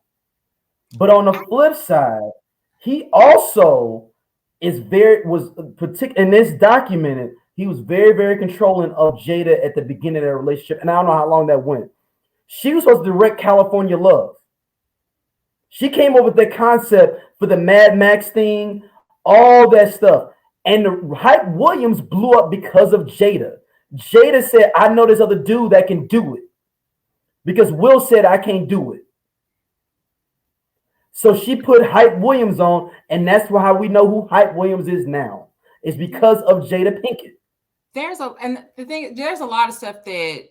But on the flip side, he also was particular, and this documented, he was very, very controlling of Jada at the beginning of their relationship. And I don't know how long that went. She was supposed to direct California Love. She came up with the concept for the Mad Max thing, all that stuff. And the Hype Williams blew up because of Jada. Jada said, I know this other dude that can do it. Because Will said, I can't do it. So she put Hype Williams on, and that's how we know who Hype Williams is now. It's because of Jada Pinkett. There's a lot of stuff that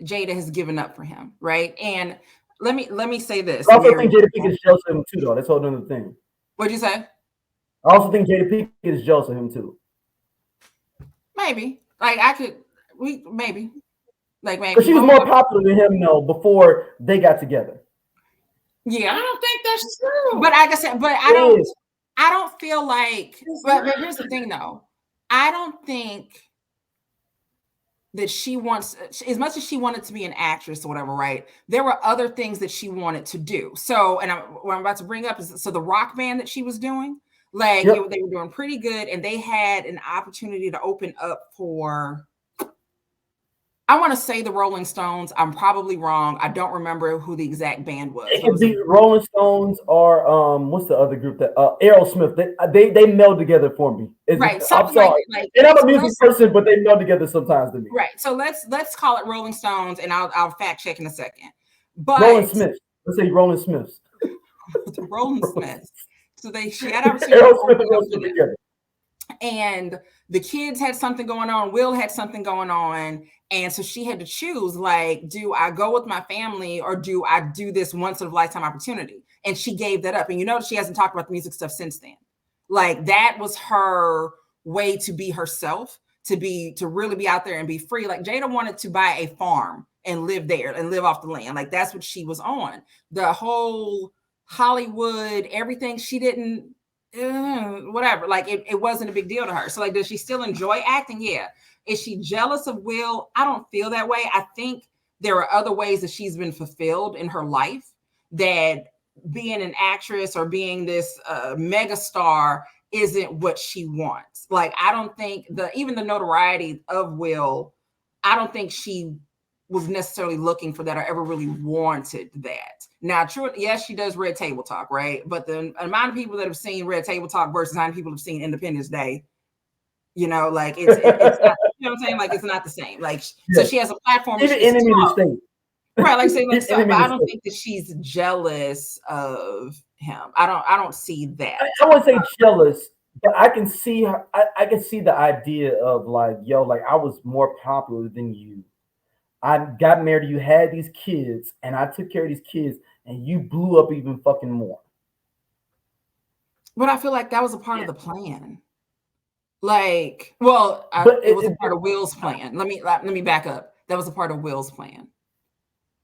Jada has given up for him, right? And let me say this. I also think Jada Pinkett is jealous of him too, though. That's a whole other thing. What'd you say? I also think Jada Pinkett is jealous of him too. Maybe. Like maybe. Because she was more popular than him, though, before they got together. Yeah, I don't think that's true. But like I said, I don't feel like. But here's the thing, though. I don't think that she wants, as much as she wanted to be an actress or whatever, right? There were other things that she wanted to do. So, and what I'm about to bring up is, so the rock band that she was doing, Like they were doing pretty good, and they had an opportunity to open up for, I want to say the Rolling Stones. I'm probably wrong. I don't remember who the exact band was. It could be Rolling Stones or what's the other group that Aerosmith. They meld together for me. Right. I'm sorry. And I'm a music person, but they meld together sometimes to me. Right. So let's call it Rolling Stones, and I'll fact check in a second. But Rolling Smiths. Let's say Rolling Smiths. The Rolling Smiths. So she had opportunity together. And the kids had something going on. Will had something going on. And so she had to choose, like, do I go with my family or do I do this once in a lifetime opportunity? And she gave that up. And you know, she hasn't talked about the music stuff since then. Like, that was her way to be herself, to really be out there and be free. Like, Jada wanted to buy a farm and live there and live off the land. Like, that's what she was on. The whole Hollywood, everything, she didn't, whatever. Like, it wasn't a big deal to her. So, like, does she still enjoy acting? Yeah. Is she jealous of Will? I don't feel that way. I think there are other ways that she's been fulfilled in her life, that being an actress or being this mega star isn't what she wants. Like, I don't think even the notoriety of Will, I don't think she was necessarily looking for that or ever really wanted that. Now, true, yes, she does Red Table Talk, right? But the amount of people that have seen Red Table Talk versus how many people have seen Independence Day, you know, like it's not, you know what I'm saying? Like, it's not the same. Like, so she has a platform. Even enemy to state. Right, like saying like stuff, but I don't think that she's jealous of him. I don't see that. I wouldn't say jealous, but I can see her. I can see the idea of like, yo, like I was more popular than you. I got married, you had these kids, and I took care of these kids, and you blew up even fucking more. But I feel like that was a part of the plan. Like, well, it was a part of Will's plan. Let me back up. That was a part of Will's plan.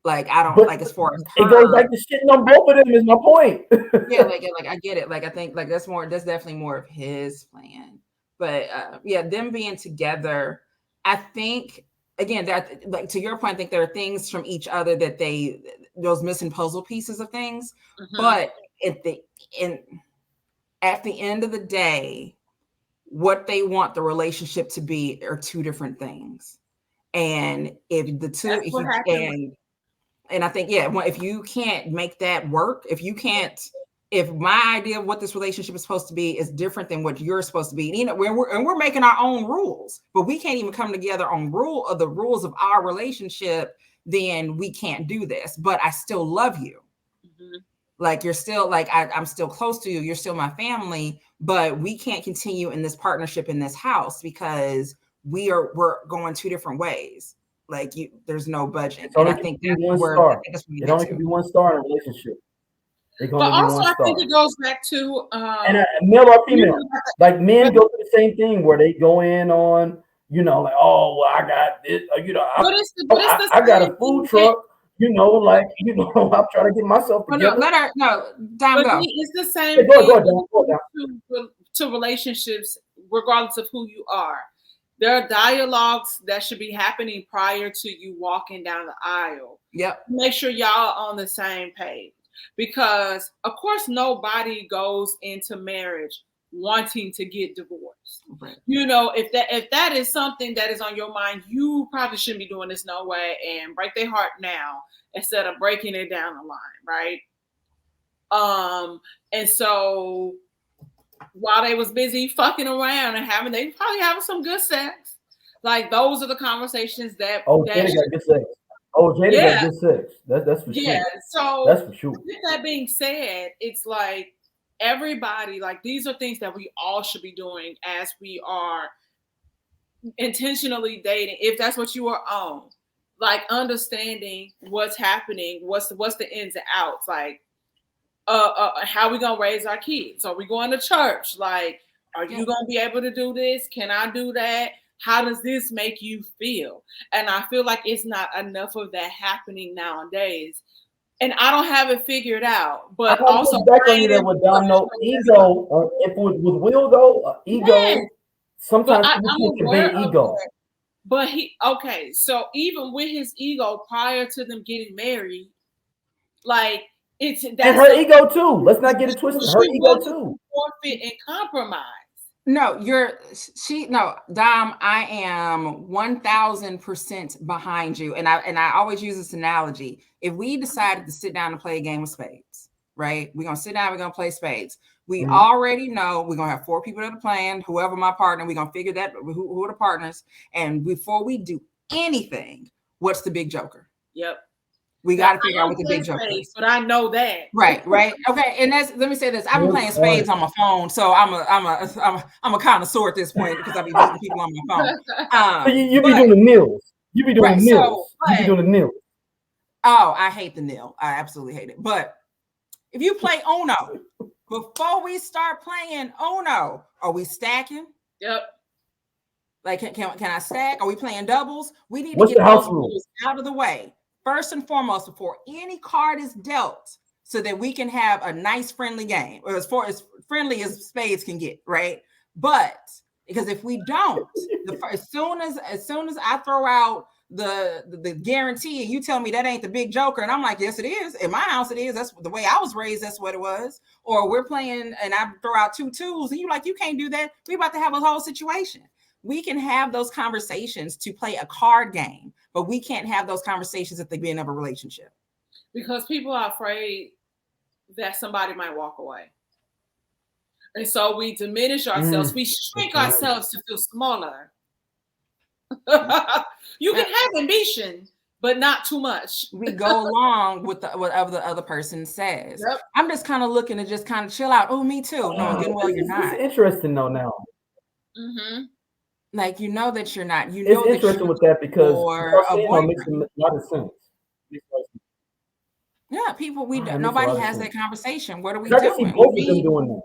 Like, I don't like as far as it goes back to shitting on both of them is my point. yeah, like I get it. Like, I think like that's definitely more of his plan. But yeah, them being together, I think again that, like, to your point, I think there are things from each other that those missing puzzle pieces of things. Mm-hmm. But at the end of the day, what they want the relationship to be are two different things. And if the two, and I think, yeah, if you can't make that work, if my idea of what this relationship is supposed to be is different than what you're supposed to be, you know, we're making our own rules, but we can't even come together on the rules of our relationship, then we can't do this. But I still love you. Mm-hmm. Like, you're still like, I'm still close to you. You're still my family, but we can't continue in this partnership in this house because we're going two different ways. Like, there's no budget. And I think that's where it only can be one star in a relationship. But also, I think it goes back to and male or female. Like, men go through the same thing where they go in on, you know, like, oh, well, I got this, you know, I got a food truck. You know, like, you know, I'm trying to get myself together. Go. It's the same thing to relationships, regardless of who you are. There are dialogues that should be happening prior to you walking down the aisle. Yep. Make sure y'all are on the same page. Because, of course, nobody goes into marriage wanting to get divorced. Right. You know, if that is something that is on your mind, you probably shouldn't be doing this no way, and break their heart now instead of breaking it down the line, right? And so while they was busy fucking around and they probably having some good sex. Like, those are the conversations that Jada got good sex. Jada got good sex. That's for sure. Yeah, so that's for sure. With that being said, it's like everybody, like, these are things that we all should be doing as we are intentionally dating, if that's what you are on. Like, understanding what's happening, what's the ins and outs, like how we gonna raise our kids? Are we going to church? Like, are you gonna be able to do this? Can I do that? How does this make you feel? And I feel like it's not enough of that happening nowadays. And I don't have it figured out. But also, back on you there with Domino, ego. If with Will though, ego. Sometimes people convey ego. But so even with his ego prior to them getting married, like, and her ego too. Let's not get it twisted. Her ego too. forfeit and compromise. No, Dom, I am 1000% behind you. And I always use this analogy. If we decided to sit down and play a game of spades, right? We're gonna sit down, we're gonna play spades. We already know we're gonna have 4 people that are playing, whoever my partner, we're gonna figure that who are the partners. And before we do anything, what's the big joker? Yep. We got to figure out what the big joker is. But I know that. Right. Okay. And let me say this. I've been playing spades on my phone, so I'm a connoisseur at this point because I've been beating people on my phone. You be doing the nils. You be doing the nils. You be doing the nils. Oh, I hate the nil. I absolutely hate it. But if you play Uno, before we start playing Uno, are we stacking? Yep. Like, can I stack? Are we playing doubles? We need What's to get the house those rule? rules out of the way. First and foremost, before any card is dealt, so that we can have a nice, friendly game, or as far as friendly as spades can get, right? But because if we don't, as soon as I throw out the guarantee, and you tell me that ain't the big joker, and I'm like, yes, it is. In my house, it is. That's the way I was raised. That's what it was. Or we're playing, and I throw out 2 twos, and you like, you can't do that. We're about to have a whole situation. We can have those conversations to play a card game, but we can't have those conversations at the beginning of a relationship. Because people are afraid that somebody might walk away. And so we diminish ourselves. We shrink ourselves to feel smaller. You can have ambition, but not too much. We go along with whatever the other person says. Yep. I'm just kind of looking to just kind of chill out. Oh, me too. No, good. Well, you're not. It's interesting though now. Mm-hmm. Like, you know that you're not. You know it's interesting with that because it makes a lot of sense. Yeah, people. Nobody has that conversation. What are we doing? I see both of them doing that.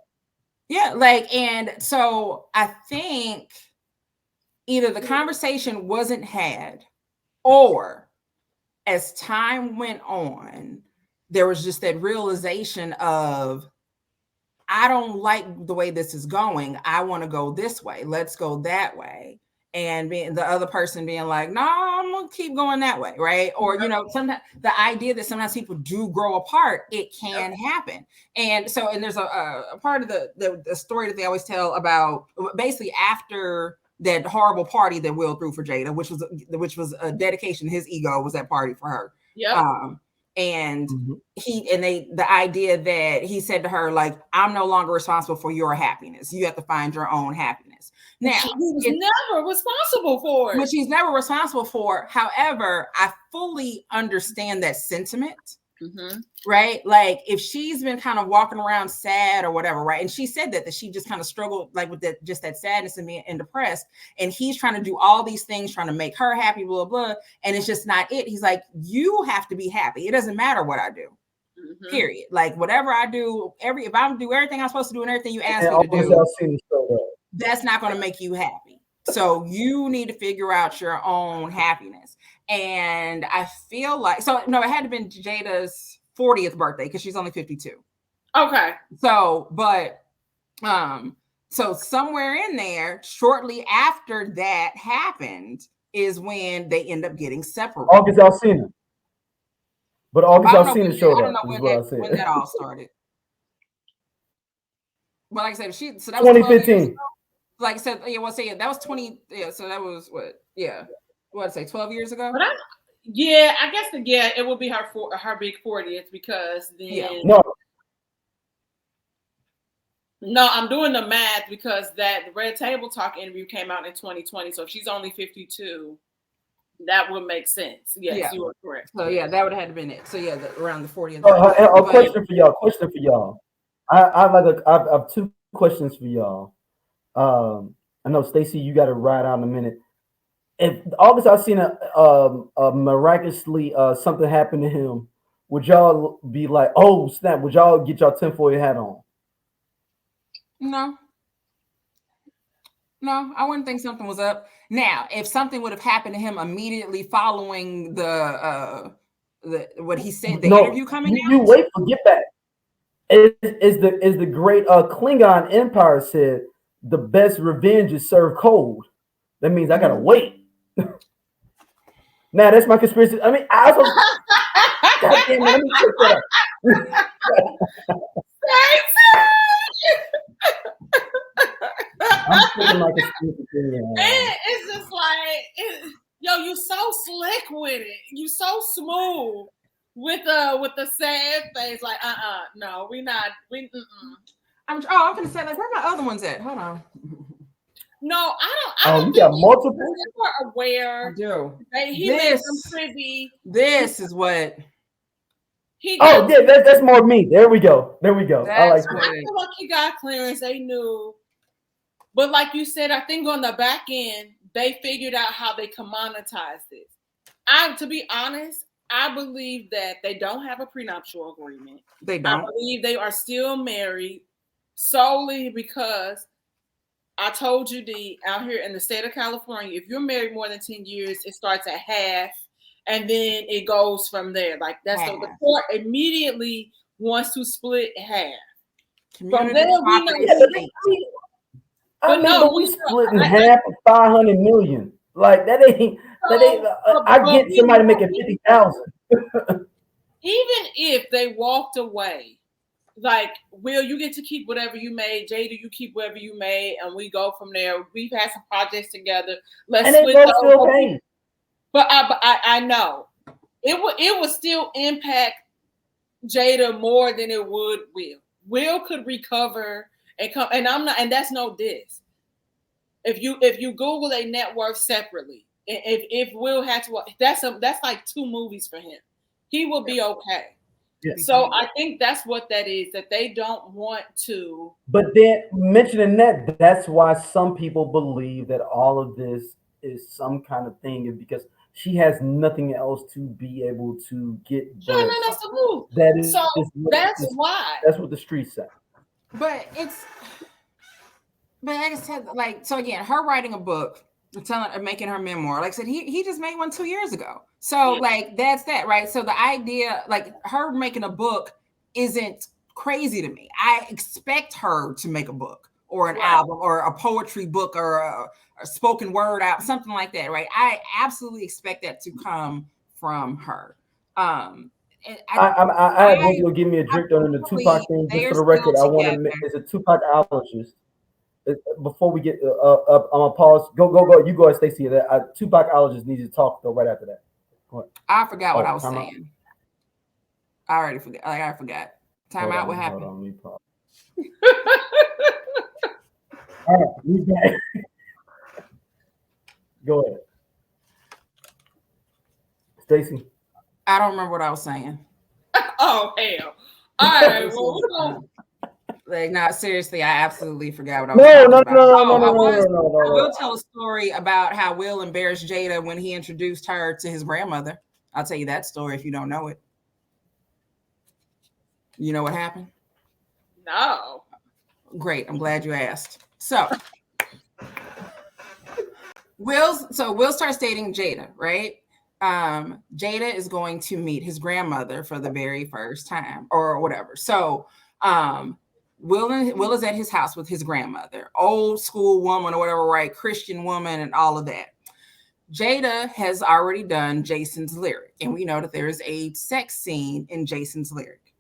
Yeah, like, and so I think either the conversation wasn't had, or as time went on, there was just that realization of, I don't like the way this is going. I want to go this way. Let's go that way. And the other person being like, no, I'm going to keep going that way. Right. Or, sometimes the idea that sometimes people do grow apart, it can happen. And so, and there's a part of the story that they always tell about basically after that horrible party that Will threw for Jada, which was a dedication. His ego was that party for her. Yeah. And the idea that he said to her, like, I'm no longer responsible for your happiness. You have to find your own happiness. Now, he was never responsible for it. Which he's never responsible for. However, I fully understand that sentiment. Right? Like, if she's been kind of walking around sad or whatever, right? And she said that she just kind of struggled like with that sadness and being depressed. And he's trying to do all these things, trying to make her happy, blah, blah. And it's just not it. He's like, you have to be happy. It doesn't matter what I do. Period. Like, whatever I do, if I do everything I'm supposed to do and everything you ask me to do, that's not going to make you happy. So you need to figure out your own happiness. And I feel like, it had to have been Jada's 40th birthday because she's only 52. Okay. So somewhere in there, shortly after that happened, is when they end up getting separated. August Alsina. But August Alsina showed up. I don't know when that all started. But like I said, so that was 2015. Like I said, that was 20. Yeah, so that was what? Yeah. What, say 12 years ago? But I guess it would be her big 40th because then No, I'm doing the math because that Red Table Talk interview came out in 2020. So if she's only 52, that would make sense. Yes, you are correct. So yeah, that would have been it. So yeah, around the 40th. Question for y'all. I have 2 questions for y'all. I know Stacey, you got to ride out in a minute. If August I've seen a miraculously something happen to him, would y'all be like, oh snap? Would y'all get y'all tinfoil hat on? No, I wouldn't think something was up. Now, if something would have happened to him immediately following the what he said, the interview coming out, you wait for get back. Is the great Klingon Empire said the best revenge is served cold. That means I gotta wait. Now that's my conspiracy. I mean, I also God damn, let me check that out. I'm feeling like a schizophrenia. It's just like, yo, you so slick with it. You so smooth with the sad face. Like, no, we not. I'm gonna say, like, where my other ones at? Hold on. No, I don't You think got multiple. they were aware. I do. He made them privy. This is what. That's more me. There we go. I like that. I feel like he got clearance. They knew. But like you said, I think on the back end, they figured out how they can monetize this. To be honest, I believe that they don't have a prenuptial agreement. They don't. I believe they are still married solely because I told you, out here in the state of California, if you're married more than 10 years, it starts at half and then it goes from there. Like that's so the court immediately wants to split half. From there, we know. But we split in half of 500 million. Like that ain't. I get somebody making 50,000. Even if they walked away, like, Will, you get to keep whatever you made. Jada, you keep whatever you made, and we go from there. We've had some projects together. Let's split those. But I know it would still impact Jada more than it would Will. Will could recover and come, and I'm not, and that's no diss. If you Google a net worth separately, if Will had to, that's like 2 movies for him. He will be okay. Yeah. So I think that's what that is, that they don't want to. But then mentioning that's why some people believe that all of this is some kind of thing, is because she has nothing else to be able to get. Sure, no, that's the move. That's why. That's what the streets say. But like I said, like, so again, her writing a book, making her memoir, like I said, he just made one 2 years ago. So like, that's that, right? So the idea, like her making a book isn't crazy to me. I expect her to make a book or an album or a poetry book or a spoken word out, something like that, right? I absolutely expect that to come from her. I want you to give me a drink on the Tupac thing, just for the record. I want to make it's a Tupac apologist. Before we get up, I'm gonna pause. Go. You go, Stacey. Tupacologist needs to talk though right after that. I forgot what I was saying. I already forgot. I forgot. Time out. What happened? Hold on, let me pause. All right, we back. Go ahead, Stacey. I don't remember what I was saying. Oh hell! All right. Well, we're gonna. Like, no, seriously, I absolutely forgot what I was talking about. No. I will tell a story about how Will embarrassed Jada when he introduced her to his grandmother. I'll tell you that story if you don't know it. You know what happened? No. Great. I'm glad you asked. So Will starts dating Jada, right? Jada is going to meet his grandmother for the very first time or whatever. So Will is at his house with his grandmother, old school woman or whatever, right? Christian woman and all of that. Jada has already done Jason's lyric, and we know that there is a sex scene in Jason's lyric.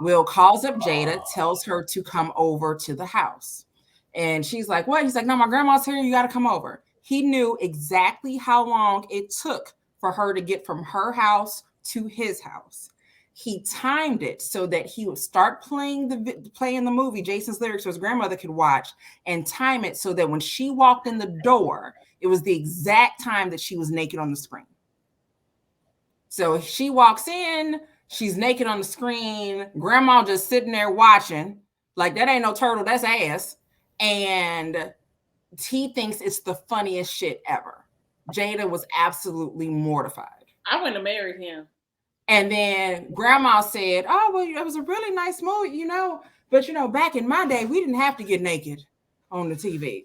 Will calls up Jada, tells her to come over to the house. And she's like, what? He's like, no, my grandma's here. You got to come over. He knew exactly how long it took for her to get from her house to his house. He timed it so that he would start playing the movie, Jason's lyrics, so his grandmother could watch, and time it so that when she walked in the door, it was the exact time that she was naked on the screen. So she walks in, she's naked on the screen, grandma just sitting there watching, like that ain't no turtle, that's ass. And he thinks it's the funniest shit ever. Jada was absolutely mortified. I wouldn't have married him. And then grandma said, oh, well, it was a really nice movie, but back in my day, we didn't have to get naked on the TV.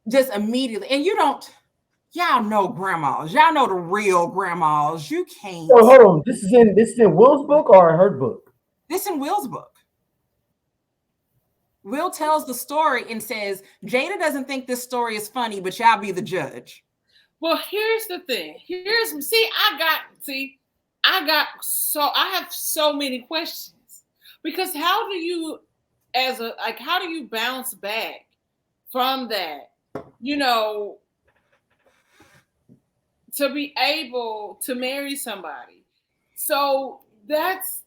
Just immediately. And y'all know grandmas, y'all know the real grandmas. You can't. So hold on. This is in Will's book or her book? This in Will's book. Will tells the story and says, Jada doesn't think this story is funny, but y'all be the judge. Well, here's the thing. I have so many questions, because how do you as a, like, how do you bounce back from that? You know, to be able to marry somebody. So this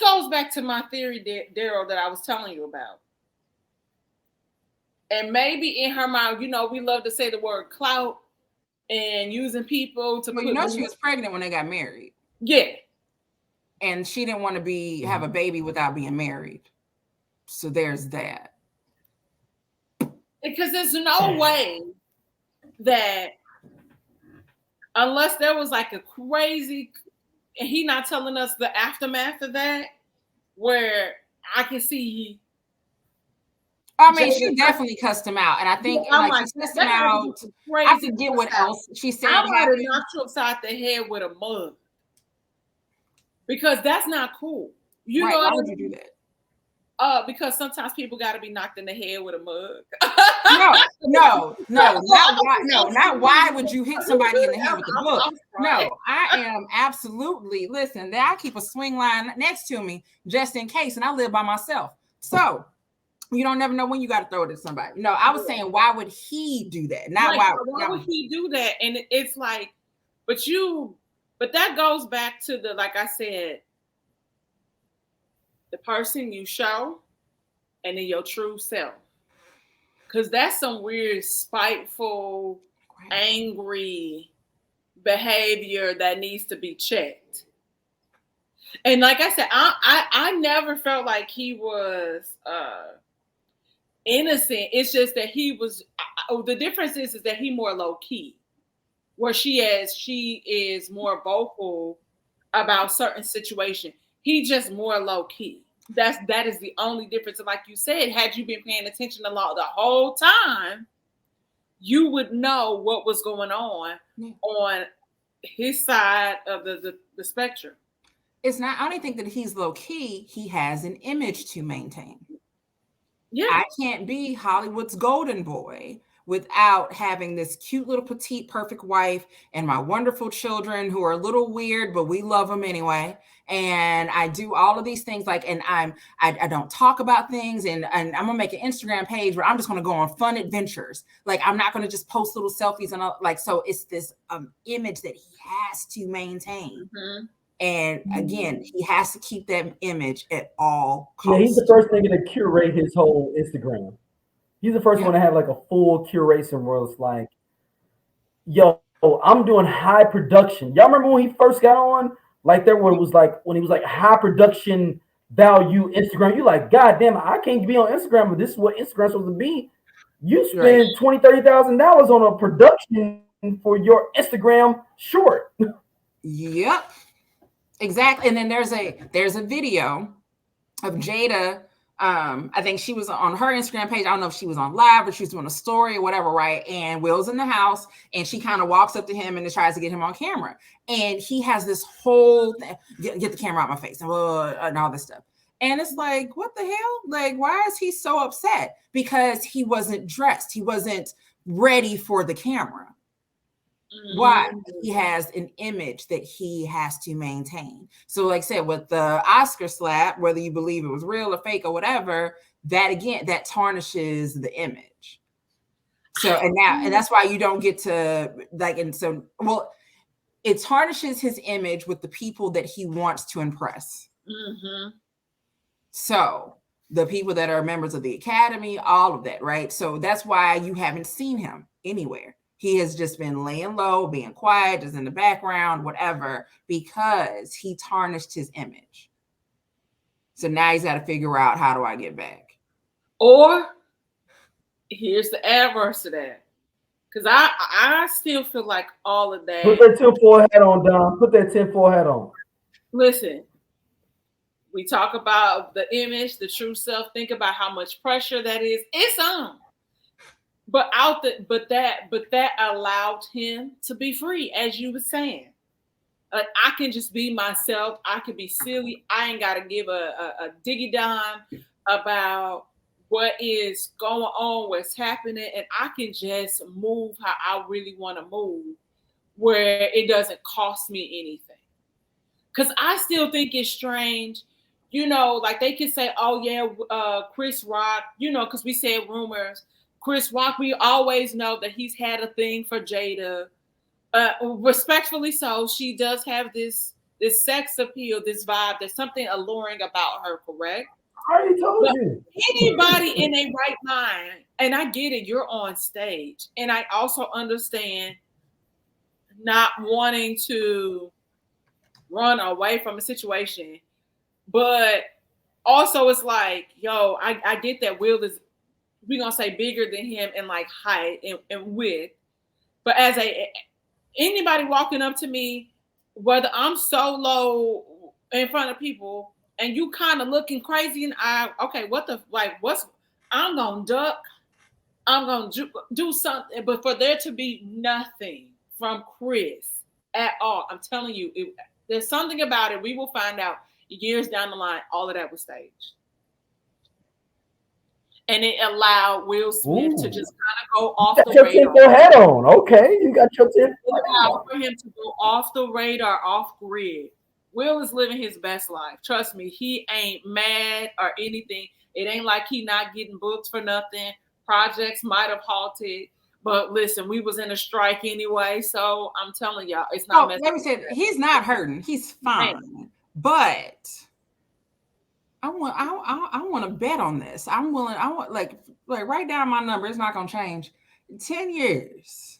goes back to my theory, Daryl, that I was telling you about. And maybe in her mind, you know, we love to say the word clout and using people to well, you know, she was pregnant when they got married. Yeah. And she didn't want to have a baby without being married. So there's that. Because there's no way that, unless there was like a crazy, and he not telling us the aftermath of that, where I can see. I mean, she definitely cussed him out, and I think she cussed him out. I forget what else she said. I might have knocked you upside the head with a mug, because that's not cool. You know, why would you do that? Because sometimes people got to be knocked in the head with a mug. No, not why would you hit somebody in the head with a book? No, I am absolutely, listen, I keep a swing line next to me just in case, and I live by myself. So you don't never know when you got to throw it at somebody. No, I was saying, why would he do that? Not why would he do that? And it's like, but that goes back to the, like I said, the person you show and then your true self. Because that's some weird, spiteful, angry behavior that needs to be checked. And like I said, I never felt like he was innocent. It's just that he was, the difference is that he more low key, where she is more vocal about certain situation. He just more low key. That is the only difference. And like you said, had you been paying attention the whole time, you would know what was going on his side of the spectrum. It's not, I don't think that he's low key. He has an image to maintain. Yeah. I can't be Hollywood's golden boy without having this cute little petite perfect wife and my wonderful children who are a little weird, but we love them anyway. And I do all of these things, and I don't talk about things, and I'm gonna make an Instagram page where I'm just gonna go on fun adventures. Like, I'm not gonna just post little selfies and so it's this image that he has to maintain. Mm-hmm. And again, he has to keep that image at all costs. Yeah, he's the first nigga to curate his whole Instagram. He's the first one to have like a full curation where it's like, yo, I'm doing high production. Y'all remember when he first got on? Like, there was like, when he was like high production value Instagram, you're like, God damn, I can't be on Instagram, but this is what Instagram's supposed to be. You spend $20,000-$30,000 on a production for your Instagram short. Yep. Exactly. And then there's a video of Jada. I think she was on her Instagram page. I don't know if she was on live or she was doing a story or whatever, right? And Will's in the house and she kind of walks up to him and tries to get him on camera. And he has this whole thing, get the camera out my face and all this stuff. And it's like, what the hell? Like, why is he so upset? Because he wasn't dressed. He wasn't ready for the camera. Mm-hmm. Why? He has an image that he has to maintain. So like I said, with the Oscar slap, whether you believe it was real or fake or whatever, that tarnishes the image. So, and that's why you don't get to it tarnishes his image with the people that he wants to impress. Mm-hmm. So the people that are members of the Academy, all of that, right? So that's why you haven't seen him anywhere. He has just been laying low, being quiet, just in the background, whatever, because he tarnished his image. So now he's got to figure out, how do I get back? Or here's the adverse to that. Because I still feel like all of that. Put that tinfoil hat on, Don. Put that tinfoil hat on. Listen, we talk about the image, the true self. Think about how much pressure that is. It's on. But that allowed him to be free, as you were saying. I can just be myself. I can be silly. I ain't got to give a diggy dime about what is going on, what's happening, and I can just move how I really want to move, where it doesn't cost me anything. Because I still think it's strange like they could say, oh yeah, Chris Rock, because we said rumors. Chris Rock, we always know that he's had a thing for Jada. Respectfully so, she does have this sex appeal, this vibe. There's something alluring about her, correct? I already told you. Anybody in a right mind, and I get it, you're on stage. And I also understand not wanting to run away from a situation. But also it's like, yo, I get that Will is, we're going to say, bigger than him in like height and width. But as anybody walking up to me, whether I'm solo in front of people and you kind of looking crazy and I'm going to duck, I'm going to do something. But for there to be nothing from Chris at all, I'm telling you, there's something about it. We will find out years down the line, all of that was staged. And it allowed Will Smith to just kind of go off the radar. You got your head on. Okay, you got your tip. It allowed for him to go off the radar, off grid. Will is living his best life. Trust me, he ain't mad or anything. It ain't like he not getting booked for nothing. Projects might have halted. But listen, we was in a strike anyway, so I'm telling y'all, it's not messing. Let me say, he's not hurting. He's fine. But I want to bet on this. I'm willing. I want like write down my number. It's not going to change. In 10 years,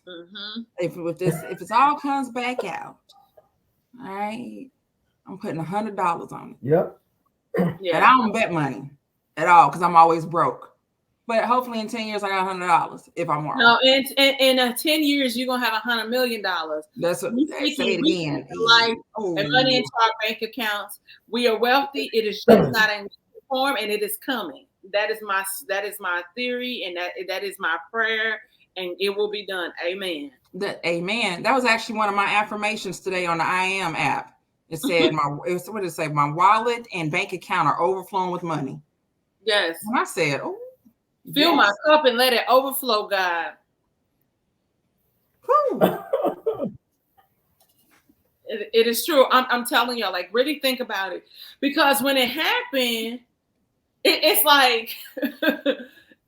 if it all comes back out, all right, I'm putting $100 on it. Yep. Yeah. And I don't bet money at all because I'm always broke. But hopefully in 10 years, I got $100 if I'm wrong. No, in 10 years, you're going to have $100 million. That's what I say it again. Life and money into our bank accounts. We are wealthy. It is just not in form, and it is coming. That is my theory, and that is my prayer, and it will be done. Amen. Amen. That was actually one of my affirmations today on the I Am app. It said what did it say? My wallet and bank account are overflowing with money. Yes. And I said, oh. Fill my cup and let it overflow, God. It is true. I'm telling y'all, like, really think about it. Because when it happened, it's like,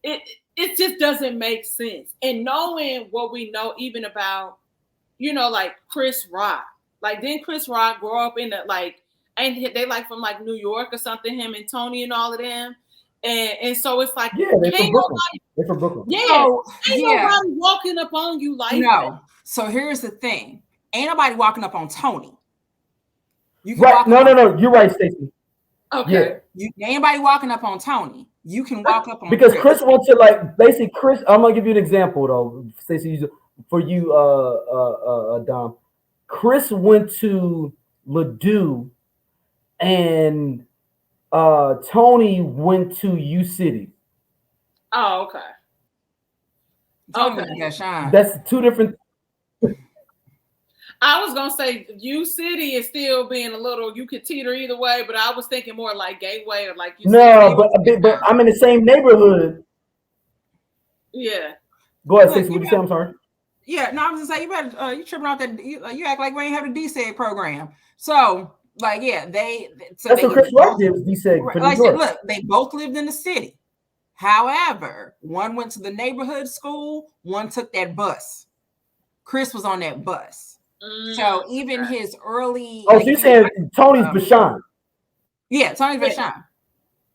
it just doesn't make sense. And knowing what we know even about, like Chris Rock. Like, didn't Chris Rock grow up in ain't they like from like New York or something, him and Tony and all of them? And so it's like, they're from Brooklyn. They're from Brooklyn. Yeah, ain't nobody walking up on you like that. So here's the thing: ain't nobody walking up on Tony. You can right? No. You're right, Stacey. Okay. Anybody walking up on Tony, you can walk up on because Chris went to basically Chris. I'm gonna give you an example though, Stacey, for you, Dom. Chris went to Ladue, and Tony went to U City. Oh, okay. That's two different. I was gonna say U City is still being a little. You could teeter either way, but I was thinking more like Gateway or like you. No, but I'm in the same neighborhood. Yeah. Go ahead, Stacey. What you say? I'm sorry. Yeah, no, I was gonna say you better. You tripping off that? You act like we ain't have a DSEG program. So. Like, yeah, that's what Chris Rock did with DSEG. Like I said, look, they both lived in the city. However, one went to the neighborhood school, one took that bus. Chris was on that bus. So even his early. Oh, so you're saying Tony's Bashan? Yeah, Tony's Bashan.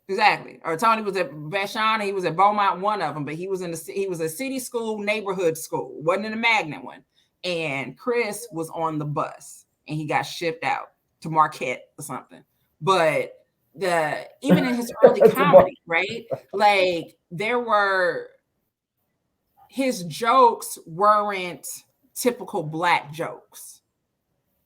Exactly. Or Tony was at Bashan, he was at Beaumont, one of them, but he was a city school, neighborhood school, wasn't in a magnet one. And Chris was on the bus and he got shipped out to Marquette or something. But even in his early comedy, right? Like his jokes weren't typical Black jokes,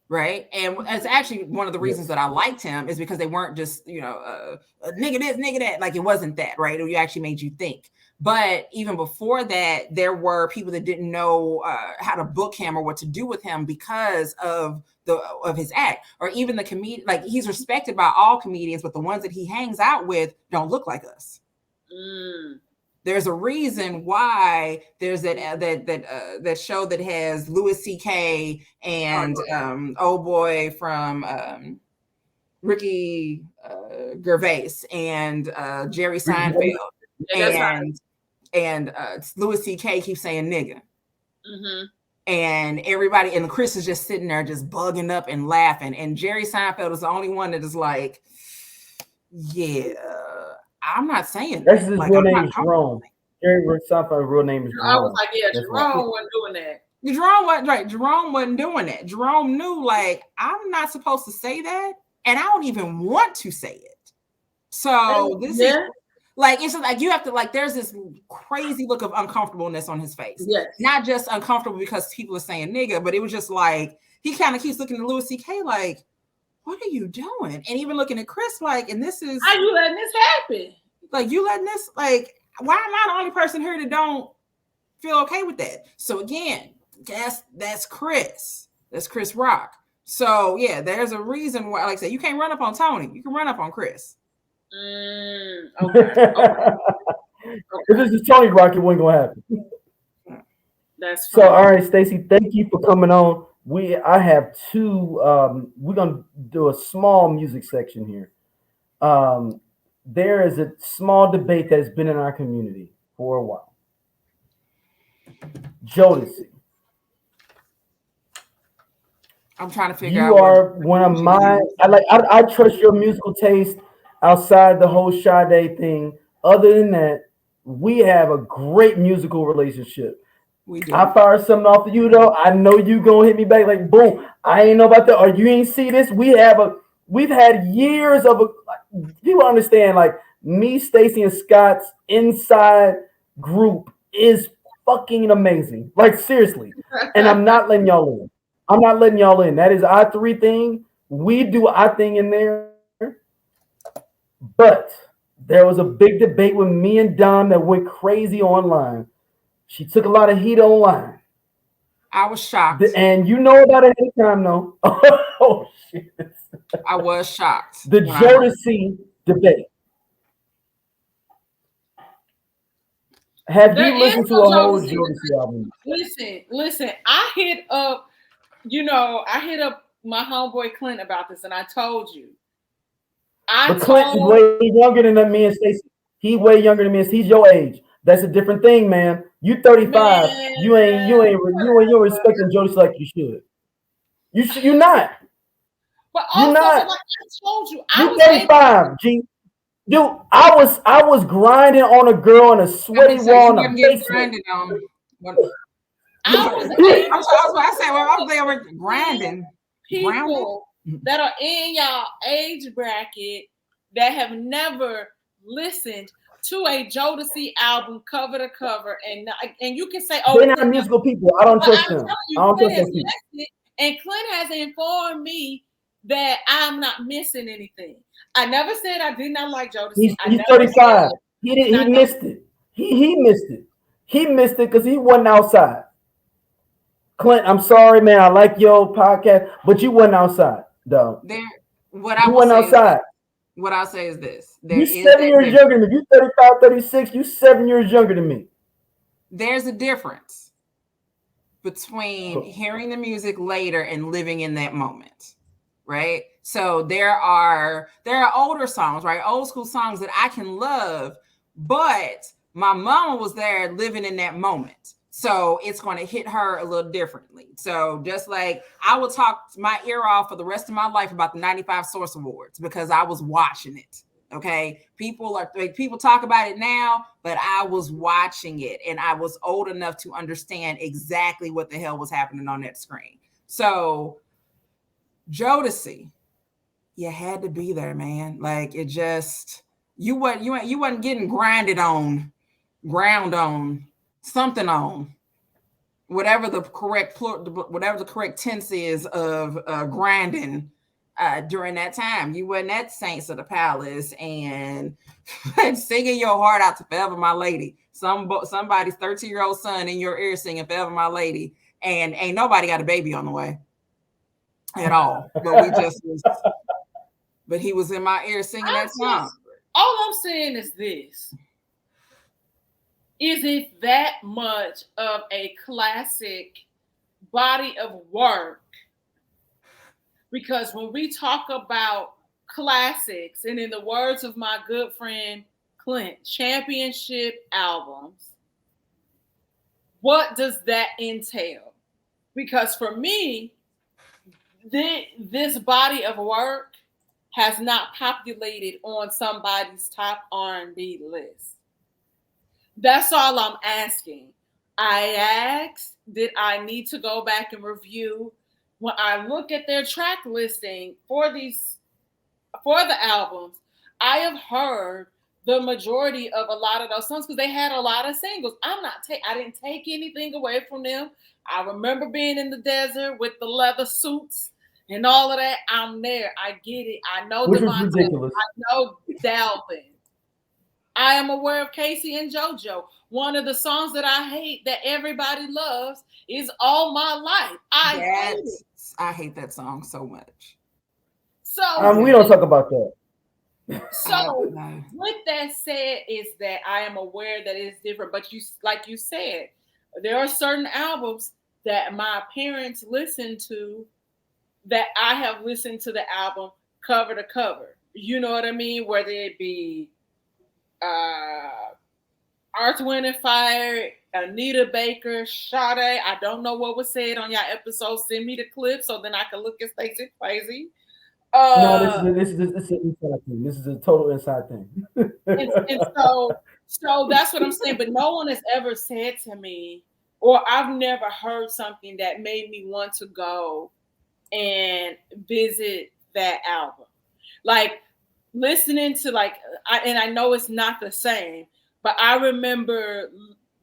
right? And it's actually one of the reasons that I liked him is because they weren't just, nigga this, nigga that. Like, it wasn't that, right? It actually made you think. But even before that, there were people that didn't know how to book him or what to do with him because of his act, or even the comedian. Like, he's respected by all comedians, but the ones that he hangs out with don't look like us. There's a reason why there's that show that has Louis C.K. and old boy from Ricky Gervais and Jerry Seinfeld and Louis C.K. keeps saying nigga. Mm-hmm. And everybody, and Chris is just sitting there just bugging up and laughing. And Jerry Seinfeld is the only one that is like, yeah, I'm not saying That's that. his Like, real I'm name not is Jerome. Jerry Seinfeld's real name is Jerome. I was like, yeah, That's Jerome wasn't doing that. Jerome wasn't right. Jerome wasn't doing that. Jerome knew, like, I'm not supposed to say that, and I don't even want to say it. So this is like, it's like you have to, like, there's this crazy look of uncomfortableness on his face. Yes. Not just uncomfortable because people are saying nigga, but it was just like he kind of keeps looking at Louis C.K. like, what are you doing? And even looking at Chris like, and this is how you letting this happen? Like, you letting this, like, why am I the only person here that don't feel okay with that? So again, that's Chris. That's Chris Rock. So yeah, there's a reason why, like I said, you can't run up on Tony. You can run up on Chris. Okay. If this is Tony Rock, it wasn't gonna happen. That's so. All right, Stacey, thank you for coming on. I have two. We're gonna do a small music section here. There is a small debate that has been in our community for a while. Jodeci. I'm trying to figure out. You are one of my. I trust your musical taste outside the whole Sade thing. Other than that, we have a great musical relationship. We do. I fire something off of you though. I know you gonna hit me back like boom. I ain't know about that, or you ain't see this. We've had years of people understand, like me, Stacey, and Scott's inside group is fucking amazing. Like seriously. And I'm not letting y'all in. I'm not letting y'all in. That is our three thing. We do our thing in there. But there was a big debate with me and Dom that went crazy online. She took a lot of heat online. I was shocked. And you know about it anytime, though. Oh, shit. I was shocked. The Jodeci debate. Have you listened to a whole Jodeci album? Listen. I hit up my homeboy Clint about this, and I told you. But Clint is way younger than me and Stacey. He's way younger than me. He's your age. That's a different thing, man. You 35. Man, you ain't respecting Jodeci like you should. You're not. But also, like I told you, I was 35, G. Dude, I was grinding on a girl in a sweaty wall in a basement. I said, well, I'm there grinding. People that are in y'all age bracket that have never listened to a Jodeci album cover to cover, and you can say, "Oh, they're not musical people." I don't trust them. I don't trust them people. And Clint has informed me that I'm not missing anything. I never said I did not like Jodeci. He's 35. He missed it. He missed it. He missed it because he wasn't outside. Clint, I'm sorry, man. I like your podcast, but you wasn't outside, though. You wasn't outside. What I'll say is this. You're 7 years younger than me. You 35, 36. You 7 years younger than me. There's a difference between hearing the music later and living in that moment, right? So there are older songs, right? Old school songs that I can love, but my mama was there living in that moment. So it's going to hit her a little differently. So just like I will talk my ear off for the rest of my life about the 95 Source Awards because I was watching it. Okay. People talk about it now, but I was watching it and I was old enough to understand exactly what the hell was happening on that screen. So Jodeci, you had to be there, man. Like it just, you wasn't getting ground on, something on, whatever the correct tense is of grinding during that time. You wasn't at Saints of the Palace and singing your heart out to Forever My Lady. Somebody's 13-year-old son in your ear singing Forever My Lady, and ain't nobody got a baby on the way at all. But he was in my ear singing that song. All I'm saying is this. Is it that much of a classic body of work? Because when we talk about classics, and in the words of my good friend Clint, championship albums. What does that entail? Because for me, this body of work has not populated on somebody's top R&B list. That's all I'm asking. I asked, did I need to go back and review? When I look at their track listing for the albums, I have heard the majority of a lot of those songs because they had a lot of singles. I didn't take anything away from them. I remember being in the desert with the leather suits and all of that. I'm there. I get it. I know Which was ridiculous. I know Dalvin. I am aware of Casey and JoJo. One of the songs that I hate that everybody loves is All My Life. I hate that song so much. So we don't talk about that. So with that said, is that I am aware that it's different, but like you said, there are certain albums that my parents listened to that I have listened to the album cover to cover. You know what I mean? Whether it be Earth, Wind and Fire, Anita Baker, Sade. I don't know what was said on y'all episode. Send me the clip so then I can look at Stacey crazy. No, this is an inside thing. This is a total inside thing. and so that's what I'm saying. But no one has ever said to me, or I've never heard something that made me want to go and visit that album. Like listening to and I know it's not the same, but I remember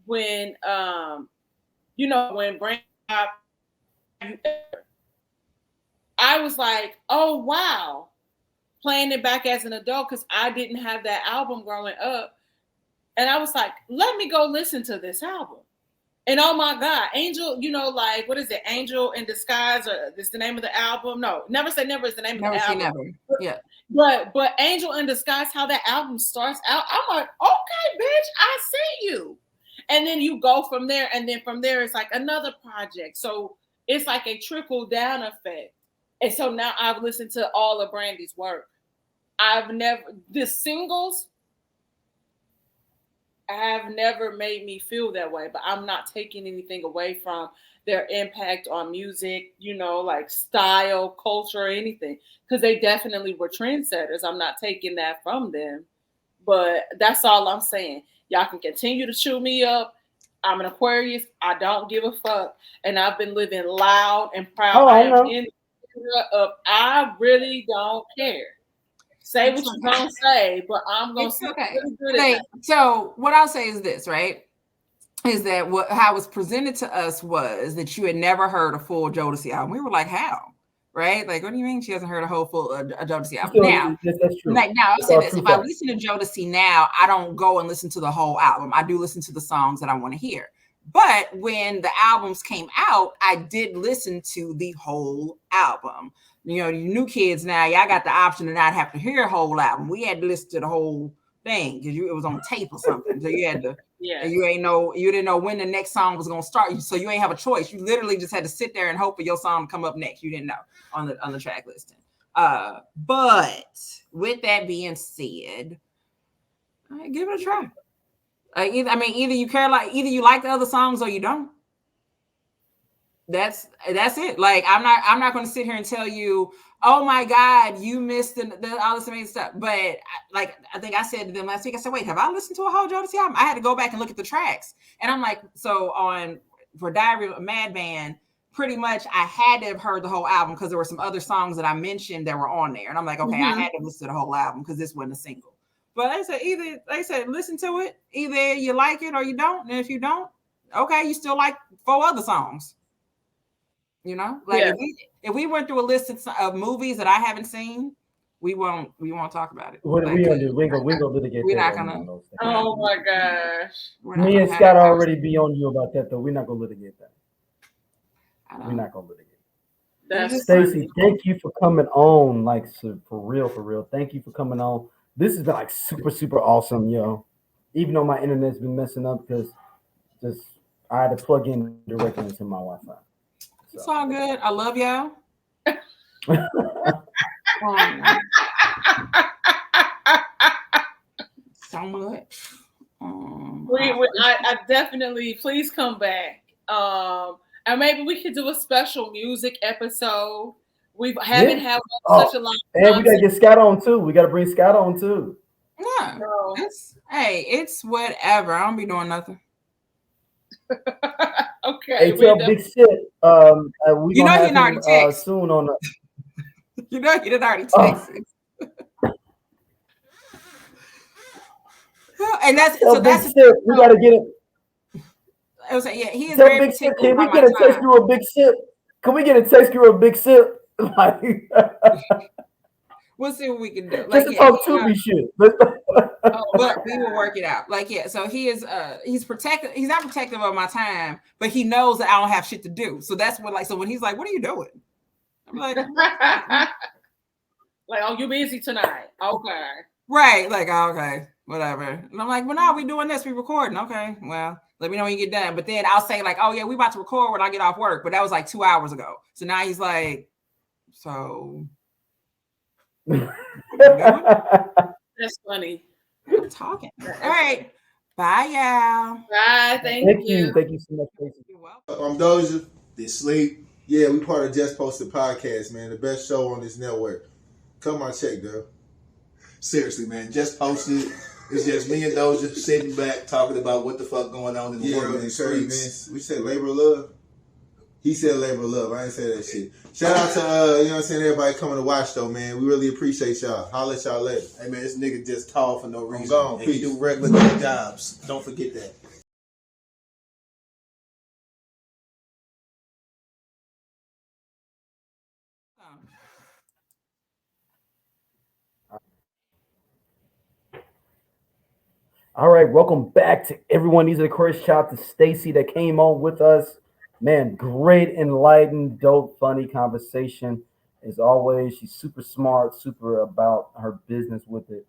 when when Brand I was like, oh, wow, playing it back as an adult because I didn't have that album growing up. And I was like, let me go listen to this album. And oh, my God, Angel, what is it? Angel in Disguise, or is the name of the album? No, Never Say Never is the name of the album. Never. Yeah. But Angel in Disguise, how that album starts out, I'm like, okay, bitch, I see you. And then you go from there. And then from there, it's like another project. So it's like a trickle down effect. And so now I've listened to all of Brandy's work. The singles have never made me feel that way, but I'm not taking anything away from their impact on music, like style, culture, or anything, because they definitely were trendsetters. I'm not taking that from them, but that's all I'm saying. Y'all can continue to chew me up. I'm an Aquarius. I don't give a fuck. And I've been living loud and proud. Oh, I know. I really don't care. Say what you're gonna say, but I'm gonna say okay. So what I'll say is this, right? Is that how it was presented to us was that you had never heard a full Jodeci album. We were like, how? Right? Like, what do you mean she hasn't heard a whole full Jodeci album? Now, that's true. Now I'll say this: if I listen to Jodeci now, I don't go and listen to the whole album. I do listen to the songs that I want to hear. But when the albums came out, I did listen to the whole album. You new kids now, y'all got the option to not have to hear a whole album. We had to listen to the whole thing because it was on tape or something. So you had to, and you didn't know when the next song was gonna start. So you ain't have a choice. You literally just had to sit there and hope for your song to come up next. You didn't know on the track listing. But with that being said, give it a try. Either you like the other songs or you don't. That's it. Like I'm not going to sit here and tell you, oh my God, you missed all this amazing stuff. But I think I said to them last week, I said, wait, have I listened to a whole Jodeci album? I had to go back and look at the tracks, and I'm like, so for Diary of a Madman, pretty much I had to have heard the whole album because there were some other songs that I mentioned that were on there, and I'm like, okay, I had to listen to the whole album because this wasn't a single. But they said listen to it. Either you like it or you don't. And if you don't, okay, you still like 4 other songs. If we went through a list of movies that I haven't seen, we won't talk about it. What are we gonna do? We gonna litigate. We're not gonna. Oh my gosh. Me and Scott already be on you about that, though. We're not gonna litigate that. We're not gonna litigate. Stacey, thank you for coming on. Like for real. Thank you for coming on. This has been like super, super awesome, yo. Even though my internet's been messing up because I had to plug in directly into my Wi-Fi. So. It's all good. I love y'all. I definitely, please come back. And maybe we could do a special music episode. We haven't had such a long time. And we gotta get Scott on too. We gotta bring Scott on too. Yeah. It's whatever. I don't be doing nothing. Okay. Hey, tell Big Shit. We you know gonna he have already him texted. soon on the. You know he did already texted. And that's tell so. Big That's Shit. We gotta get it. I was like, yeah, he is Tell very Big Shit. particular Can we about get my a text time. through a Big Shit? Can we get a text through a Big Shit? Like, We'll see what we can do. just Like, to talk to me shit. but we will work it out. Like, yeah, so he is he's protective, he's not protective of my time, but he knows that I don't have shit to do. So that's what, like, so when he's like, what are you doing? I'm like, like, oh, you busy tonight. Okay. Right. Like, oh, okay, whatever. And I'm like, well, no, we doing this, we recording. Okay, well, let me know when you get done. But then I'll say, like, oh yeah, we about to record when I get off work. But that was like 2 hours ago. So now he's like, so that's funny. I'm talking. All right. Bye, y'all. Bye. Thank you. Thank you so much, Stacey. You're welcome. I'm Doja. They sleep. Yeah, we part of Just Posted Podcast, man. The best show on this network. Come on, check, though. Seriously, man. Just Posted. It's just me and Doja sitting back talking about what the fuck going on in the world and the streets. We said labor of love. He said labor of love. I ain't say that shit. Shout out to, you know what I'm saying, everybody coming to watch, though, man. We really appreciate y'all. Holla at y'all later. Hey, man, this nigga just tall for no reason. gone. And he Peace. do regular jobs. Don't forget that. All right, welcome back to everyone. These are the Aquarius. Shout out to Stacey that came on with us. Man, great, enlightened, dope, funny conversation. As always, she's super smart, super about her business with it.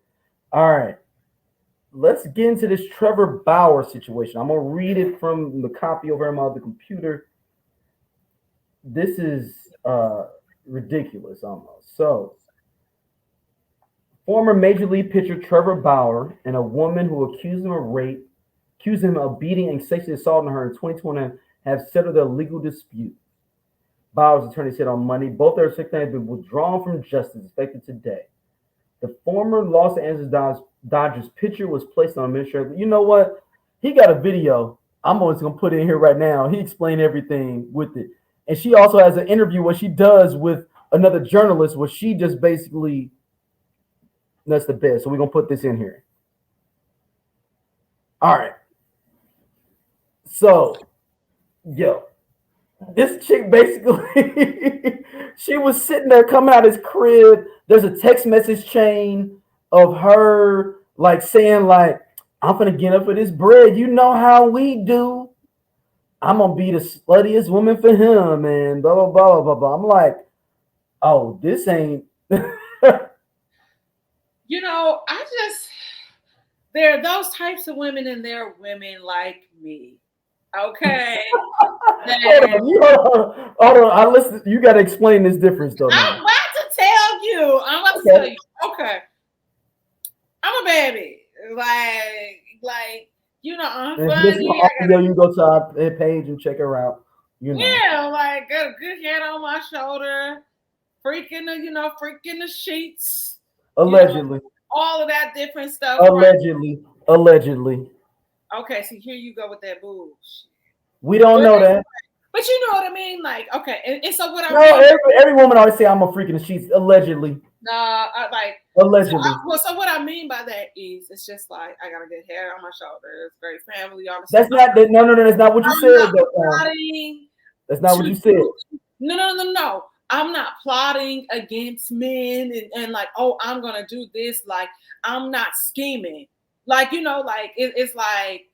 All right, let's get into this Trevor Bauer situation. I'm going to read it from the copy over on the computer. This is ridiculous almost. So, former Major League pitcher Trevor Bauer and a woman who accused him of beating and sexually assaulting her in 2020 have settled their legal dispute. Bauer's attorney said on Monday both their claims have been withdrawn from justice effective today. The former Los Angeles Dodgers pitcher was placed on administrative. You know what? He got a video. I'm always going to put it in here right now. He explained everything with it. And she also has an interview where she does with another journalist where she just basically... That's the best. So we're going to put this in here. All right. So, yo, this chick basically, she was sitting there coming out of his crib. There's a text message chain of her like saying like, I'm going to get up for this bread. You know how we do. I'm going to be the sluttiest woman for him and blah, blah, blah, blah, blah. I'm like, oh, this ain't... You know, there are those types of women and there are women like me. Okay. Hold on. I listen. You got to explain this difference though. I'm about to tell you. Okay. I'm a baby. Like, you know, I'm funny. You go to our page and check her out. You know. Yeah, like got a good head on my shoulder, freaking the sheets. Allegedly. All of that different stuff. Allegedly. Okay, so here you go with that bullshit. We don't know that. But you know what I mean? Like, okay, and so what every woman always say I'm a freak in the sheets. Allegedly. Nah, allegedly. So what I mean by that is it's just like I got a good hair on my shoulders, great family, all this That's stuff. no, that's not what you said. That's not what you said. No. I'm not plotting against men and like, oh, I'm gonna do this. Like, I'm not scheming. Like, you know, like it's like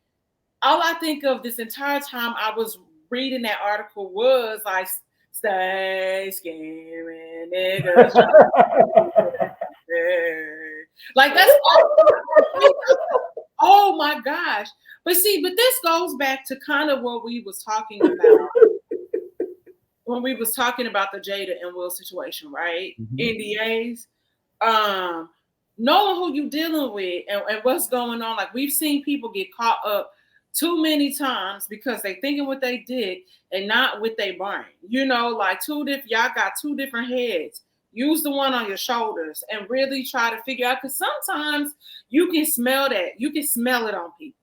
all I think of this entire time I was reading that article was like, stay scheming, niggas. Like that's oh my gosh. But this goes back to kind of what we was talking about. When we was talking about the Jada and Will situation, right? Mm-hmm. NDAs, knowing who you dealing with and what's going on. Like we've seen people get caught up too many times because they thinking what they did and not with their brain. You know, like y'all got two different heads. Use the one on your shoulders and really try to figure out, because sometimes you can smell that. You can smell it on people.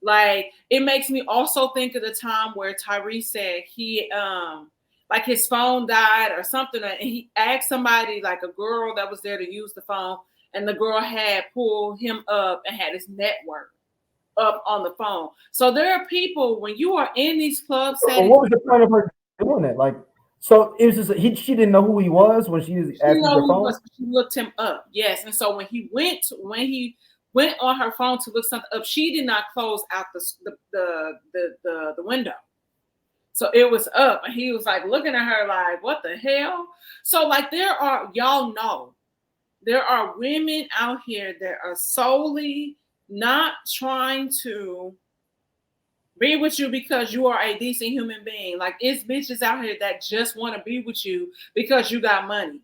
Like, it makes me also think of the time where Tyrese said he like his phone died or something, and he asked somebody, like a girl that was there to use the phone, and the girl had pulled him up and had his network up on the phone. So there are people, when you are in these club settings. What was the point of her doing that? Like, so it was just she didn't know who he was when she was asking for the phone. She looked him up, yes. And so when he went on her phone to look something up, she did not close out the window. So it was up, and he was like looking at her like, what the hell? So like there are women out here that are solely not trying to be with you because you are a decent human being. Like, it's bitches out here that just want to be with you because you got money.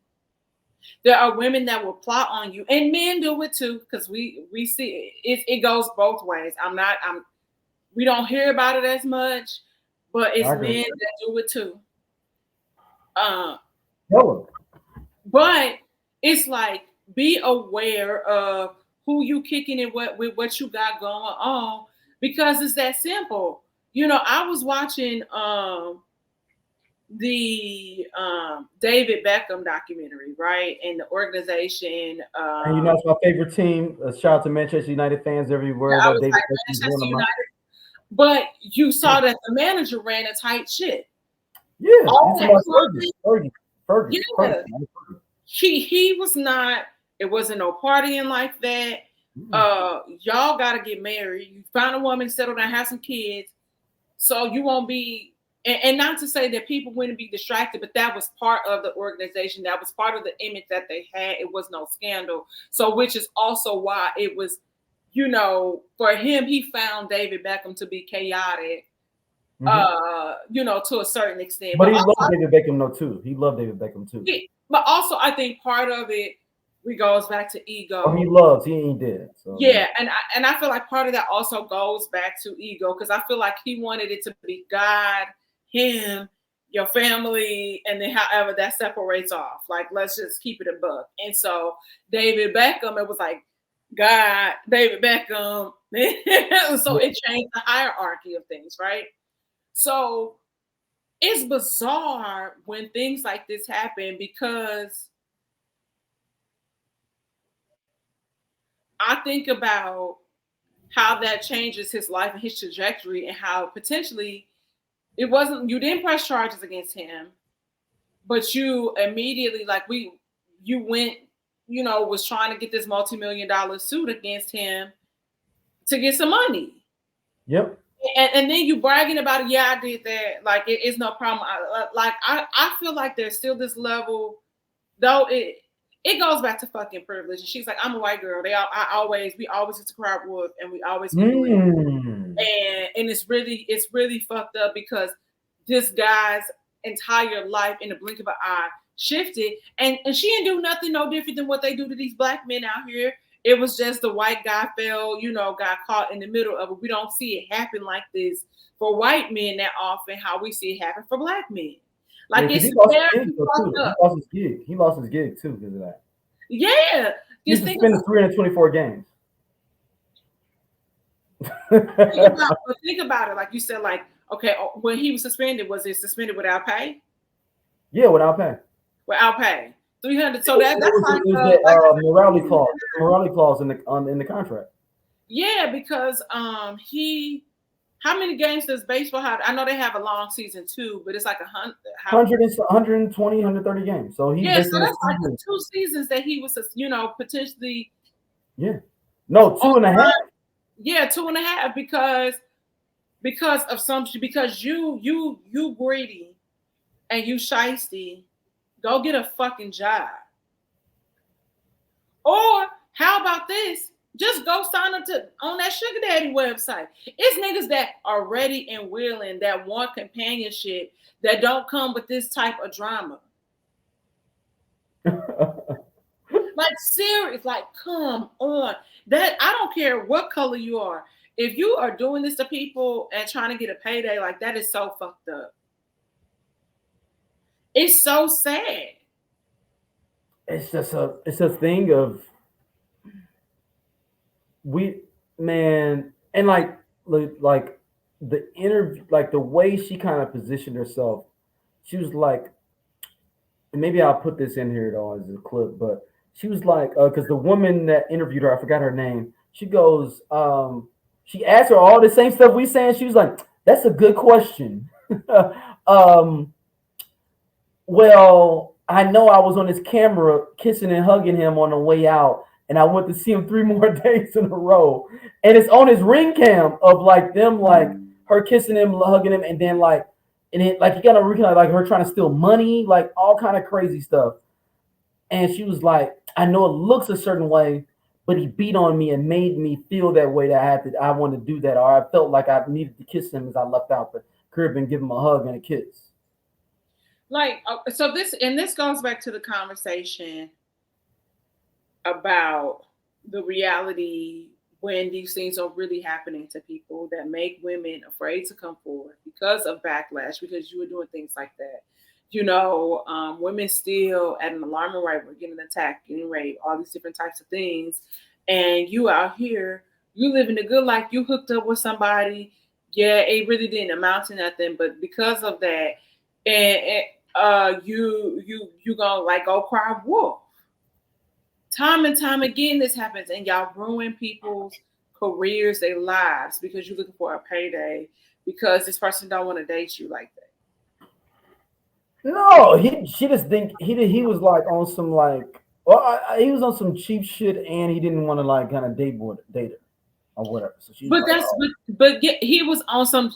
There are women that will plot on you, and men do it too, because we see it goes both ways. We don't hear about it as much, but it's men that do it too. But it's like, be aware of who you kicking it with what you got going on, because it's that simple. You know, I was watching the David Beckham documentary, right? And the organization. And you know, it's my favorite team. Shout out to Manchester United fans everywhere. I was like, Manchester United. But you saw that the manager ran a tight ship. Yeah, Fergie. He was not. It wasn't no partying like that. Y'all got to get married. You find a woman, settle down, have some kids, so you won't be. And not to say that people wouldn't be distracted, but that was part of the organization. That was part of the image that they had. It was no scandal. So, which is also why it was, you know, for him, he found David Beckham to be chaotic, you know, to a certain extent. But he loved David Beckham too. He loved David Beckham too. But also, I think part of it goes back to ego. Oh, he loves. He ain't dead. So. Yeah, and I feel like part of that also goes back to ego, because I feel like he wanted it to be God, him, your family, and then however that separates off. Like, let's just keep it a buck. And so David Beckham, it was like God, David Beckham. So it changed the hierarchy of things, right? So it's bizarre when things like this happen, because I think about how that changes his life and his trajectory, and how potentially you didn't press charges against him, but you immediately, you went, you know, was trying to get this multi-million-dollar suit against him to get some money. Yep. And then you bragging about it. Yeah, I did that. Like, it's no problem. I feel like there's still this level, though it goes back to fucking privilege. And she's like, I'm a white girl. We always used to cry wolf, and we always and it's really fucked up, because this guy's entire life in the blink of an eye shifted, and she didn't do nothing no different than what they do to these black men out here. It was just the white guy got caught in the middle of it. We don't see it happen like this for white men that often, how we see it happen for black men. Like, it's very fucked up. He lost his gig too because of that. Yeah. He's suspended 324 games. Think about it. Like you said, like, okay, when he was suspended, was it suspended without pay? Yeah, without pay. Without pay. 300. So that's like morality clause in the contract. Yeah, because how many games does baseball have? I know they have a long season too, but it's like 120, 130 games. So so that's like 2 seasons that he was, you know, potentially. Yeah. No, 2.5. Yeah, 2.5 because of something, because you greedy and you shiesty. Go get a fucking job. Or how about this? Just go sign up on that sugar daddy website. It's niggas that are ready and willing, that want companionship, that don't come with this type of drama. Like, serious, like, come on. That, I don't care what color you are. if you are doing this to people and trying to get a payday, like that is so fucked up. It's so sad. It's just it's a thing of and like the interview, like the way she kind of positioned herself, she was like, and maybe I'll put this in here though as a clip, but she was like, because the woman that interviewed her, I forgot her name, she goes, she asked her all the same stuff we saying. She was like, that's a good question. Well, I know I was on his camera kissing and hugging him on the way out, and I went to see him 3 more days in a row. And it's on his ring cam of like them, like her kissing him, hugging him, and then like, and it like you got a ring cam like her trying to steal money, like all kind of crazy stuff. And she was like, I know it looks a certain way, but he beat on me and made me feel that way that I wanted to do that, or I felt like I needed to kiss him as I left out the crib and give him a hug and a kiss. Like, so this goes back to the conversation about the reality when these things are really happening to people that make women afraid to come forward because of backlash, because you were doing things like that. You know, women still at an alarming rate were getting attacked, getting raped, all these different types of things. And you out here, you living a good life, you hooked up with somebody. Yeah, it really didn't amount to nothing, but because of that, and you gonna like go cry wolf. Time and time again, this happens, and y'all ruin people's careers, their lives, because you're looking for a payday because this person don't want to date you like that. No, she just think he was like on some like, well, he was on some cheap shit, and he didn't want to like kind of date her or whatever. So she, but that's like, but he was on some.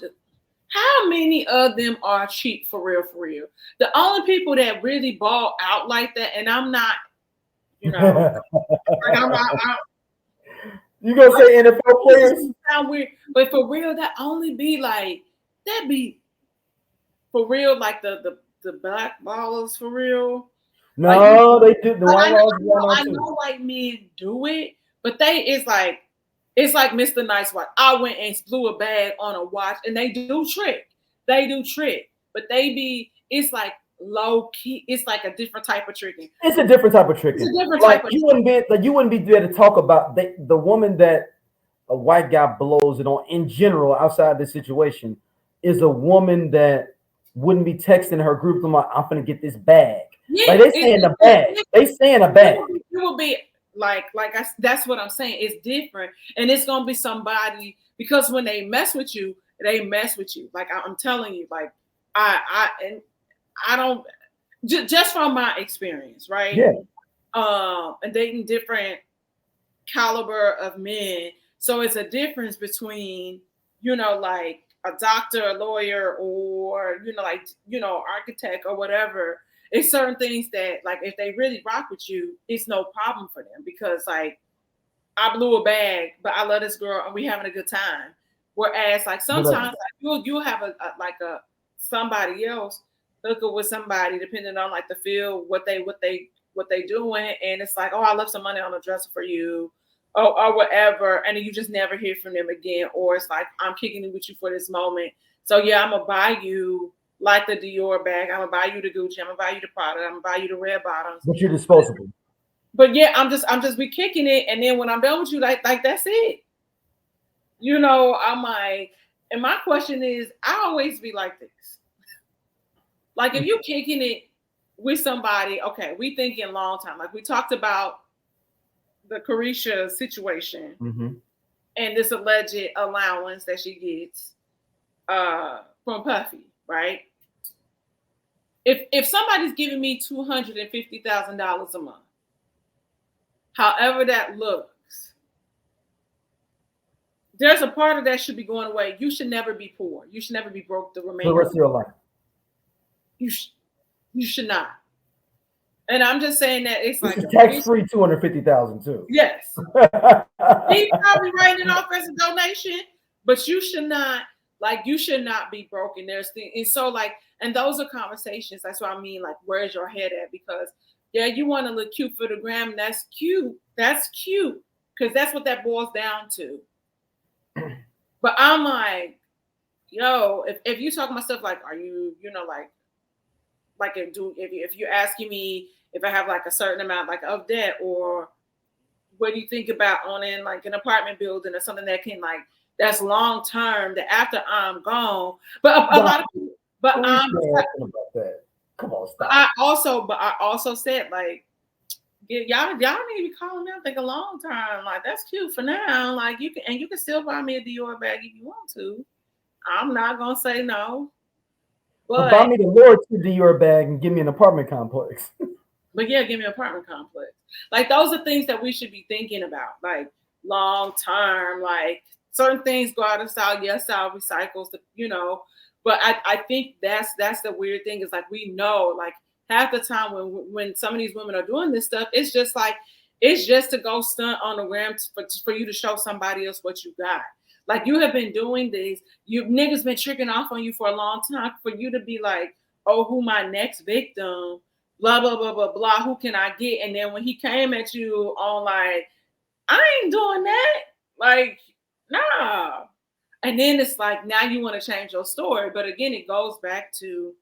How many of them are cheap for real? For real, the only people that really ball out like that, and I'm not, you know, like I'm not. You gonna say NFL players? Sound weird, but for real, that only be like that be for real, like the black ballers for real. No, like, they do. I know white men do it, but it's like Mr. Nice Watch. I went and blew a bag on a watch, and they do trick. But it's like low key. It's like a different type of tricking. It's a different type of tricking. You wouldn't be there to talk about the woman that a white guy blows it on in general outside this situation is a woman that wouldn't be texting her group. I'm gonna get this bag. Yeah, like they saying a bag. They saying a bag. It will be that's what I'm saying. It's different, and it's gonna be somebody because when they mess with you, they mess with you. Like I'm telling you, like I don't just from my experience, right? Yeah. And dating different caliber of men, so it's a difference between like a doctor, a lawyer, or architect or whatever. It's certain things that like if they really rock with you, it's no problem for them because like I blew a bag, but I love this girl and we having a good time. Whereas like sometimes like, you'll have a somebody else hook up with somebody depending on like the field, what they doing, and it's like, oh, I left some money on the dresser for you. Or whatever, and then you just never hear from them again. Or it's like, I'm kicking it with you for this moment. So yeah, I'm gonna buy you like the Dior bag. I'm gonna buy you the Gucci. I'm gonna buy you the Prada. I'm gonna buy you the red bottoms. But you're disposable. But yeah, I'm just be kicking it, and then when I'm done with you, like that's it. I'm like, and my question is, I always be like this. Like if you kicking it with somebody, okay, we thinking long time. Like we talked about the Carisha situation and this alleged allowance that she gets from Puffy, right? If somebody's giving me $250,000 a month, however that looks, there's a part of that should be going away. You should never be poor. You should never be broke the remainder the rest of your life. You should not. And I'm just saying that it's like tax-free $250,000 too. Yes. He's probably writing it off as a donation, but you should not be broken. There's things, and so like, and those are conversations. That's what I mean. Like, where's your head at? Because yeah, you want to look cute for the gram. That's cute. Because that's what that boils down to. But I'm like, yo, if you talking about stuff like, are you, like if you're asking me if I have like a certain amount like of debt, or what do you think about owning like an apartment building or something that can like that's long term, that after I'm gone. But a lot of people, but about that. Come on, stop. I also said like, y'all need to be calling me. I'm thinking long term. Like that's cute for now. Like you can still buy me a Dior bag if you want to. I'm not gonna say no. But buy me the Lord to Dior bag and give me an apartment complex. But yeah, give me an apartment complex. Like those are things that we should be thinking about, like long term. Like certain things go out of style. Yes, style recycles. But I think that's the weird thing is like we know like half the time when some of these women are doing this stuff, it's just to go stunt on the gram for you to show somebody else what you got. Like you have been doing this, you niggas been tricking off on you for a long time for you to be like, oh, who my next victim, blah, blah, blah, blah, blah, who can I get? And then when he came at you on like, I ain't doing that. Like, nah. And then it's like, now you want to change your story. But again, it goes back to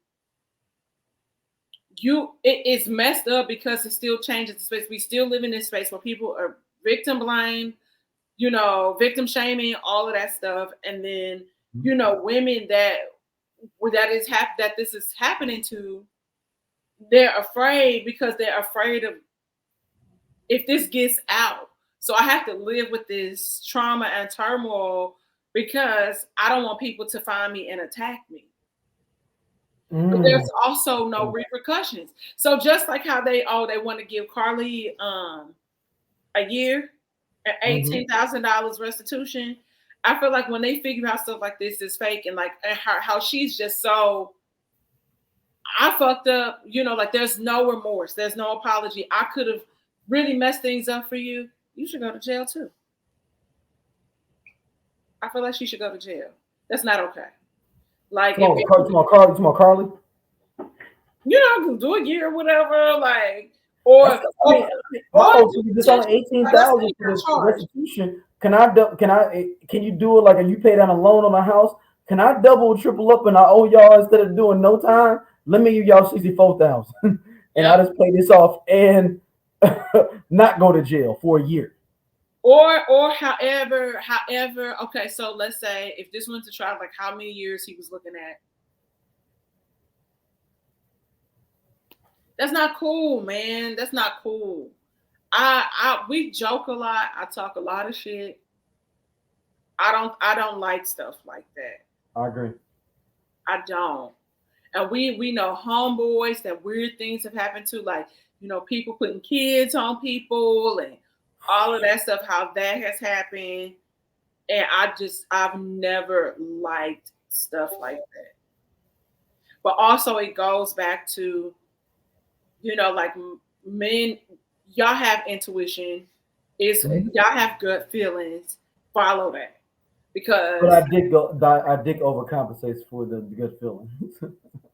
it's messed up because it still changes the space. We still live in this space where people are victim blamed, victim shaming, all of that stuff. And then, women that this is happening to, they're afraid because they're afraid of if this gets out. So I have to live with this trauma and turmoil because I don't want people to find me and attack me. But there's also no repercussions. So just like how they want to give Carly a year at $18,000 restitution, I feel like when they figure out stuff like this is fake and like how she's just so, I fucked up, like there's no remorse, there's no apology. I could have really messed things up for you. You should go to jail too. I feel like she should go to jail. That's not okay. Like, come on, Carly. Do a year or whatever, like, or just on 18,000 for this restitution. Can you do it like you pay down a loan on a house? Can I double, triple up, and I owe y'all instead of doing no time? Let me give y'all 64,000, and I just pay this off and not go to jail for a year. Or however, okay, so let's say if this went to trial, like how many years he was looking at. That's not cool, man. That's not cool. We joke a lot. I talk a lot of shit. I don't like stuff like that. I agree. I don't. And we know homeboys that weird things have happened to, like, people putting kids on people and all of that stuff, how that has happened. And I've never liked stuff like that. But also it goes back to, like men, y'all have intuition. Y'all have gut feelings. Follow that. Because but I did overcompensates for the good feeling.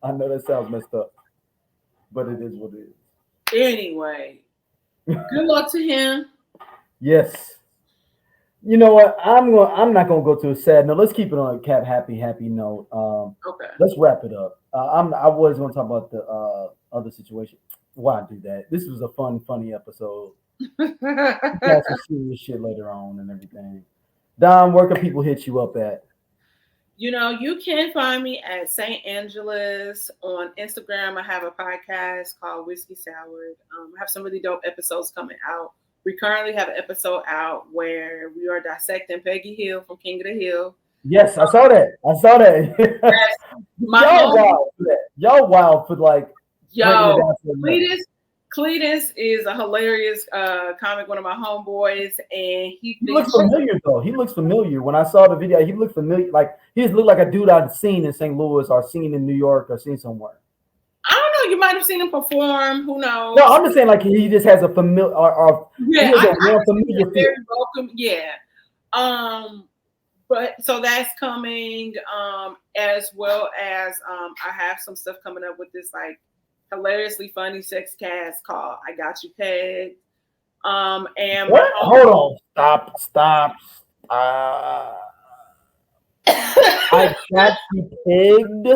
I know that sounds messed up, but it is what it is. Anyway, good luck to him. Yes. You know what? I'm not gonna go to a sad note. Let's keep it on a happy note. Okay. Let's wrap it up. I was gonna talk about the other situation. Why do that? This was a funny episode. Got some serious shit later on and everything. Don, where can people hit you up at? You can find me at St. Angela's on Instagram. I have a podcast called Whiskey Soured. I have some really dope episodes coming out. We currently have an episode out where we are dissecting Peggy Hill from King of the Hill. Yes, I saw that. Y'all wild for like. Yo, Cletus is a hilarious comic, one of my homeboys, and he looks familiar though. He looks familiar. When I saw the video, he looked familiar. Like he just looked like a dude I'd seen in St. Louis or seen in New York or seen somewhere. I don't know. You might have seen him perform. Who knows? No, I'm just saying like he just has a familiar. Familiar very welcome. Yeah. But so that's coming. As well as I have some stuff coming up with this like hilariously funny sex cast called I Got You Pegged. And what? Hold on. Stop. I got you pegged.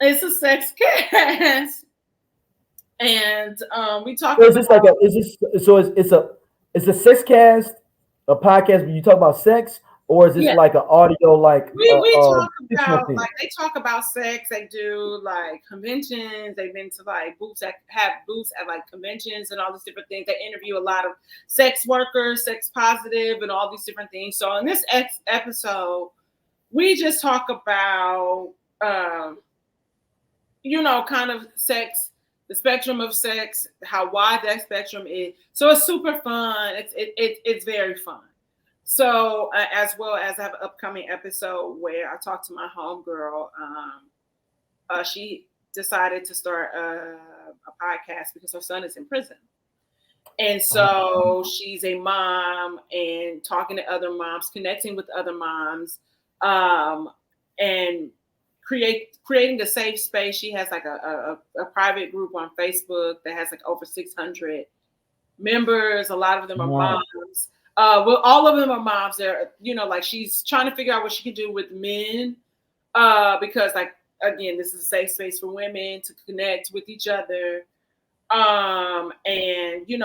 It's a sex cast, and we talk. So is this like a? Is this so? It's a sex cast, a podcast, but you talk about sex, or is this like an audio like? We talk about thing? like they talk about sex. They do like conventions. They've been to like booths at like conventions and all these different things. They interview a lot of sex workers, sex positive, and all these different things. So in this episode, we just talk about kind of sex, the spectrum of sex, how wide that spectrum is. So it's super fun. It's very fun. So as well as I have an upcoming episode where I talked to my homegirl. She decided to start a podcast because her son is in prison. And so she's a mom and talking to other moms, connecting with other moms, and creating a safe space. She has like a private group on Facebook that has like over 600 members. A lot of them are moms. Well, all of them are moms. They're, like she's trying to figure out what she can do with men, because like, again, this is a safe space for women to connect with each other, and,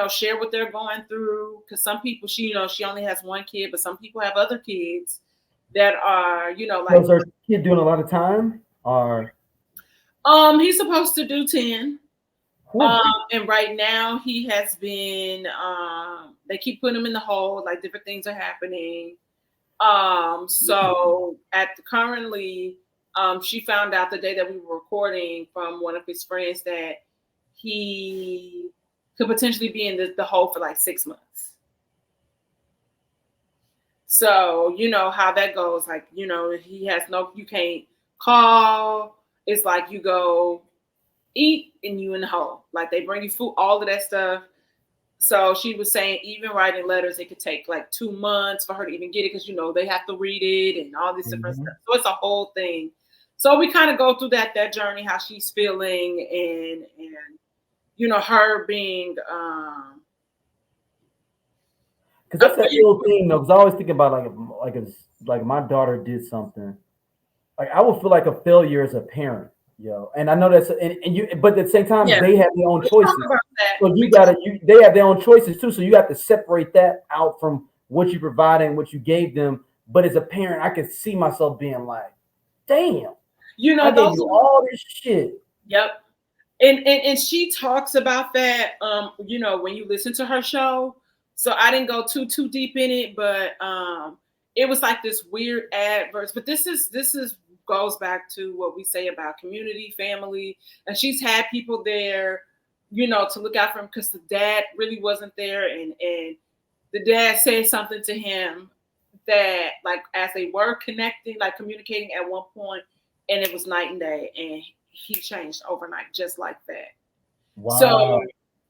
share what they're going through. Cause some people, she only has one kid, but some people have other kids that are, like. Was her kid doing a lot of time or? He's supposed to do 10. And right now he has been, they keep putting him in the hole, like different things are happening. So currently, she found out the day that we were recording from one of his friends that he could potentially be in the hole for like 6 months. So, how that goes, like, he has you can't call. It's like you go eat and you in the hole. Like they bring you food, all of that stuff. So she was saying even writing letters, it could take like 2 months for her to even get it because, they have to read it and all this different stuff. So it's a whole thing. So we kind of go through that journey, how she's feeling and her being because that's that little thing though. Because I always think about like my daughter did something, like I would feel like a failure as a parent, And I know that's but at the same time they have their own choices. So they have their own choices too. So you have to separate that out from what you provided and what you gave them. But as a parent, I could see myself being like, damn, I gave you all this shit. Yep. And she talks about that, when you listen to her show. So I didn't go too deep in it, but it was like this weird adverse. But this goes back to what we say about community, family, and she's had people there, to look out for him because the dad really wasn't there, and the dad said something to him that, like, as they were connecting, like communicating at one point, and it was night and day, and he changed overnight just like that. Wow. So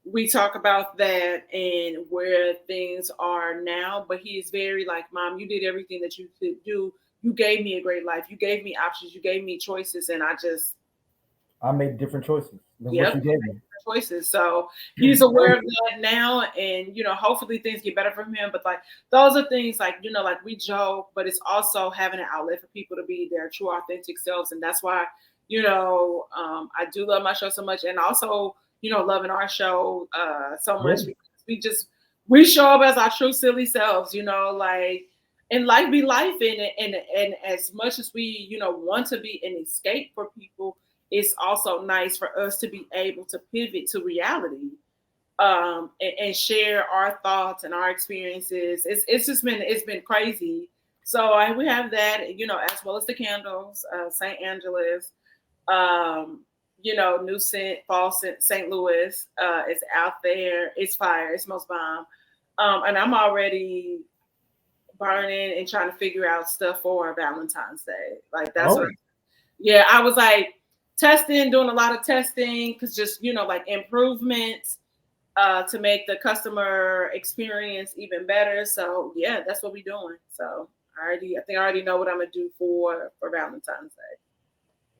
we talk about that and where things are now, but he is very like, Mom, you did everything that you could do. You gave me a great life. You gave me options. You gave me choices, and I made different choices than what you gave me. Choices. So he's aware of that now, and hopefully things get better for him. But like those are things like like we joke, but it's also having an outlet for people to be their true, authentic selves, and that's why I do love my show so much, and also loving our show so much because we show up as our true silly selves, like. And life be life, and as much as we, want to be an escape for people, it's also nice for us to be able to pivot to reality, and share our thoughts and our experiences. It's been crazy. So we have that, as well as the candles, St. Angela's, new scent, fall scent, St. Louis is out there. It's fire. It's most bomb, and I'm already burning and trying to figure out stuff for Valentine's Day. Like that's I was like doing a lot of testing because just like improvements to make the customer experience even better. So yeah, that's what we're doing. So I think I already know what I'm gonna do for Valentine's Day.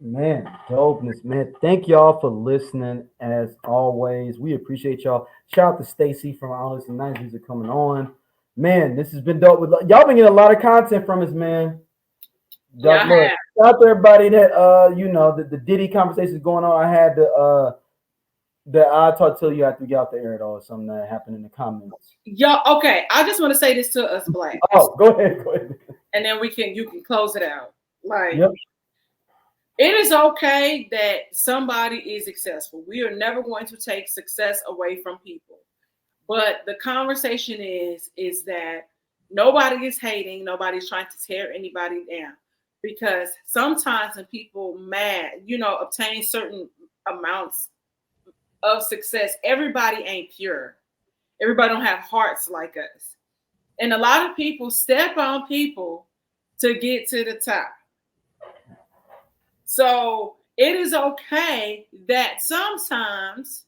Man, dopeness, man. Thank y'all for listening. As always, we appreciate y'all. Shout out to Stacey from Honest and 90s for coming on. Man, this has been dope. Y'all been getting a lot of content from us, man. Yeah, Look, shout out to everybody that you know the Diddy conversations going on. I had that I'll talk to you after we get out the air or something that happened in the comments. Yo, okay. I just want to say this to us blacks. Oh, go ahead. And then you can close it out. Like, yep. It is okay that somebody is successful. We are never going to take success away from people. But the conversation is that nobody is hating, nobody's trying to tear anybody down. Because sometimes when people obtain certain amounts of success, everybody ain't pure. Everybody don't have hearts like us. And a lot of people step on people to get to the top. So it is okay that sometimes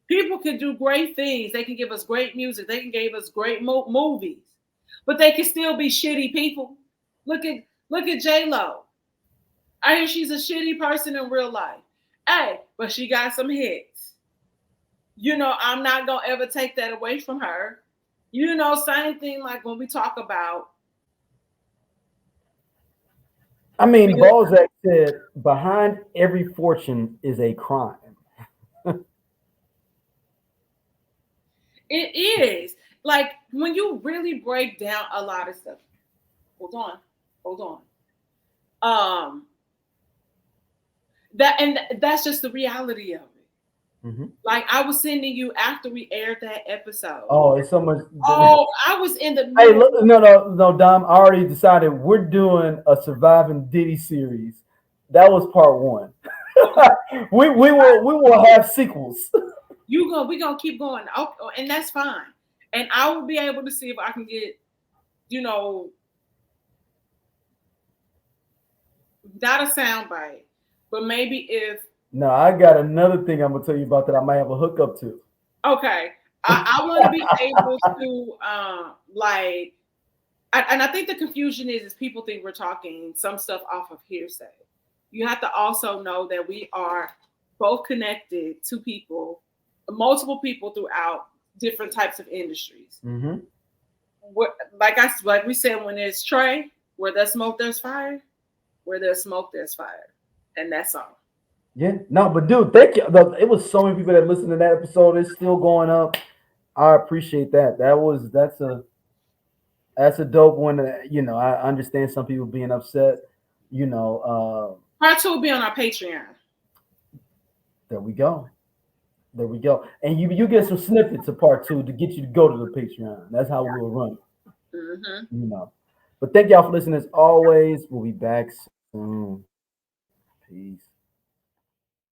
people can do great things. They can give us great music. They can give us great movies, but they can still be shitty people. Look at J-Lo. I hear she's a shitty person in real life. Hey, but she got some hits. I'm not going to ever take that away from her. Same thing like when we talk about. I mean, Balzac said, behind every fortune is a crime. It is. Like, when you really break down a lot of stuff. Hold on. That's just the reality of it. Mm-hmm. Like, I was sending you after we aired that episode. Oh, it's so much. Oh, I was in the middle. Hey, look, no, Dom. I already decided we're doing a Surviving Diddy series. That was part one. we will have sequels. We're gonna keep going. Okay, and that's fine. And I will be able to see if I can get, not a soundbite, but maybe if. No, I got another thing I'm gonna tell you about that I might have a hookup to. Okay, I want to be able to and I think the confusion is people think we're talking some stuff off of hearsay. You have to also know that we are both connected to people, multiple people throughout different types of industries. Mm-hmm. Like we said, when there's Trey, where there's smoke, there's fire. Where there's smoke, there's fire, and that's all. Yeah, no, but dude, thank you. It was so many people that listened to that episode. It's still going up. I appreciate that. That's a dope one. I understand some people being upset. Part 2 will be on our Patreon. There we go. And you get some snippets of part 2 to get you to go to the Patreon. That's how we'll run it. Mm-hmm. But thank y'all for listening as always. We'll be back soon. Peace.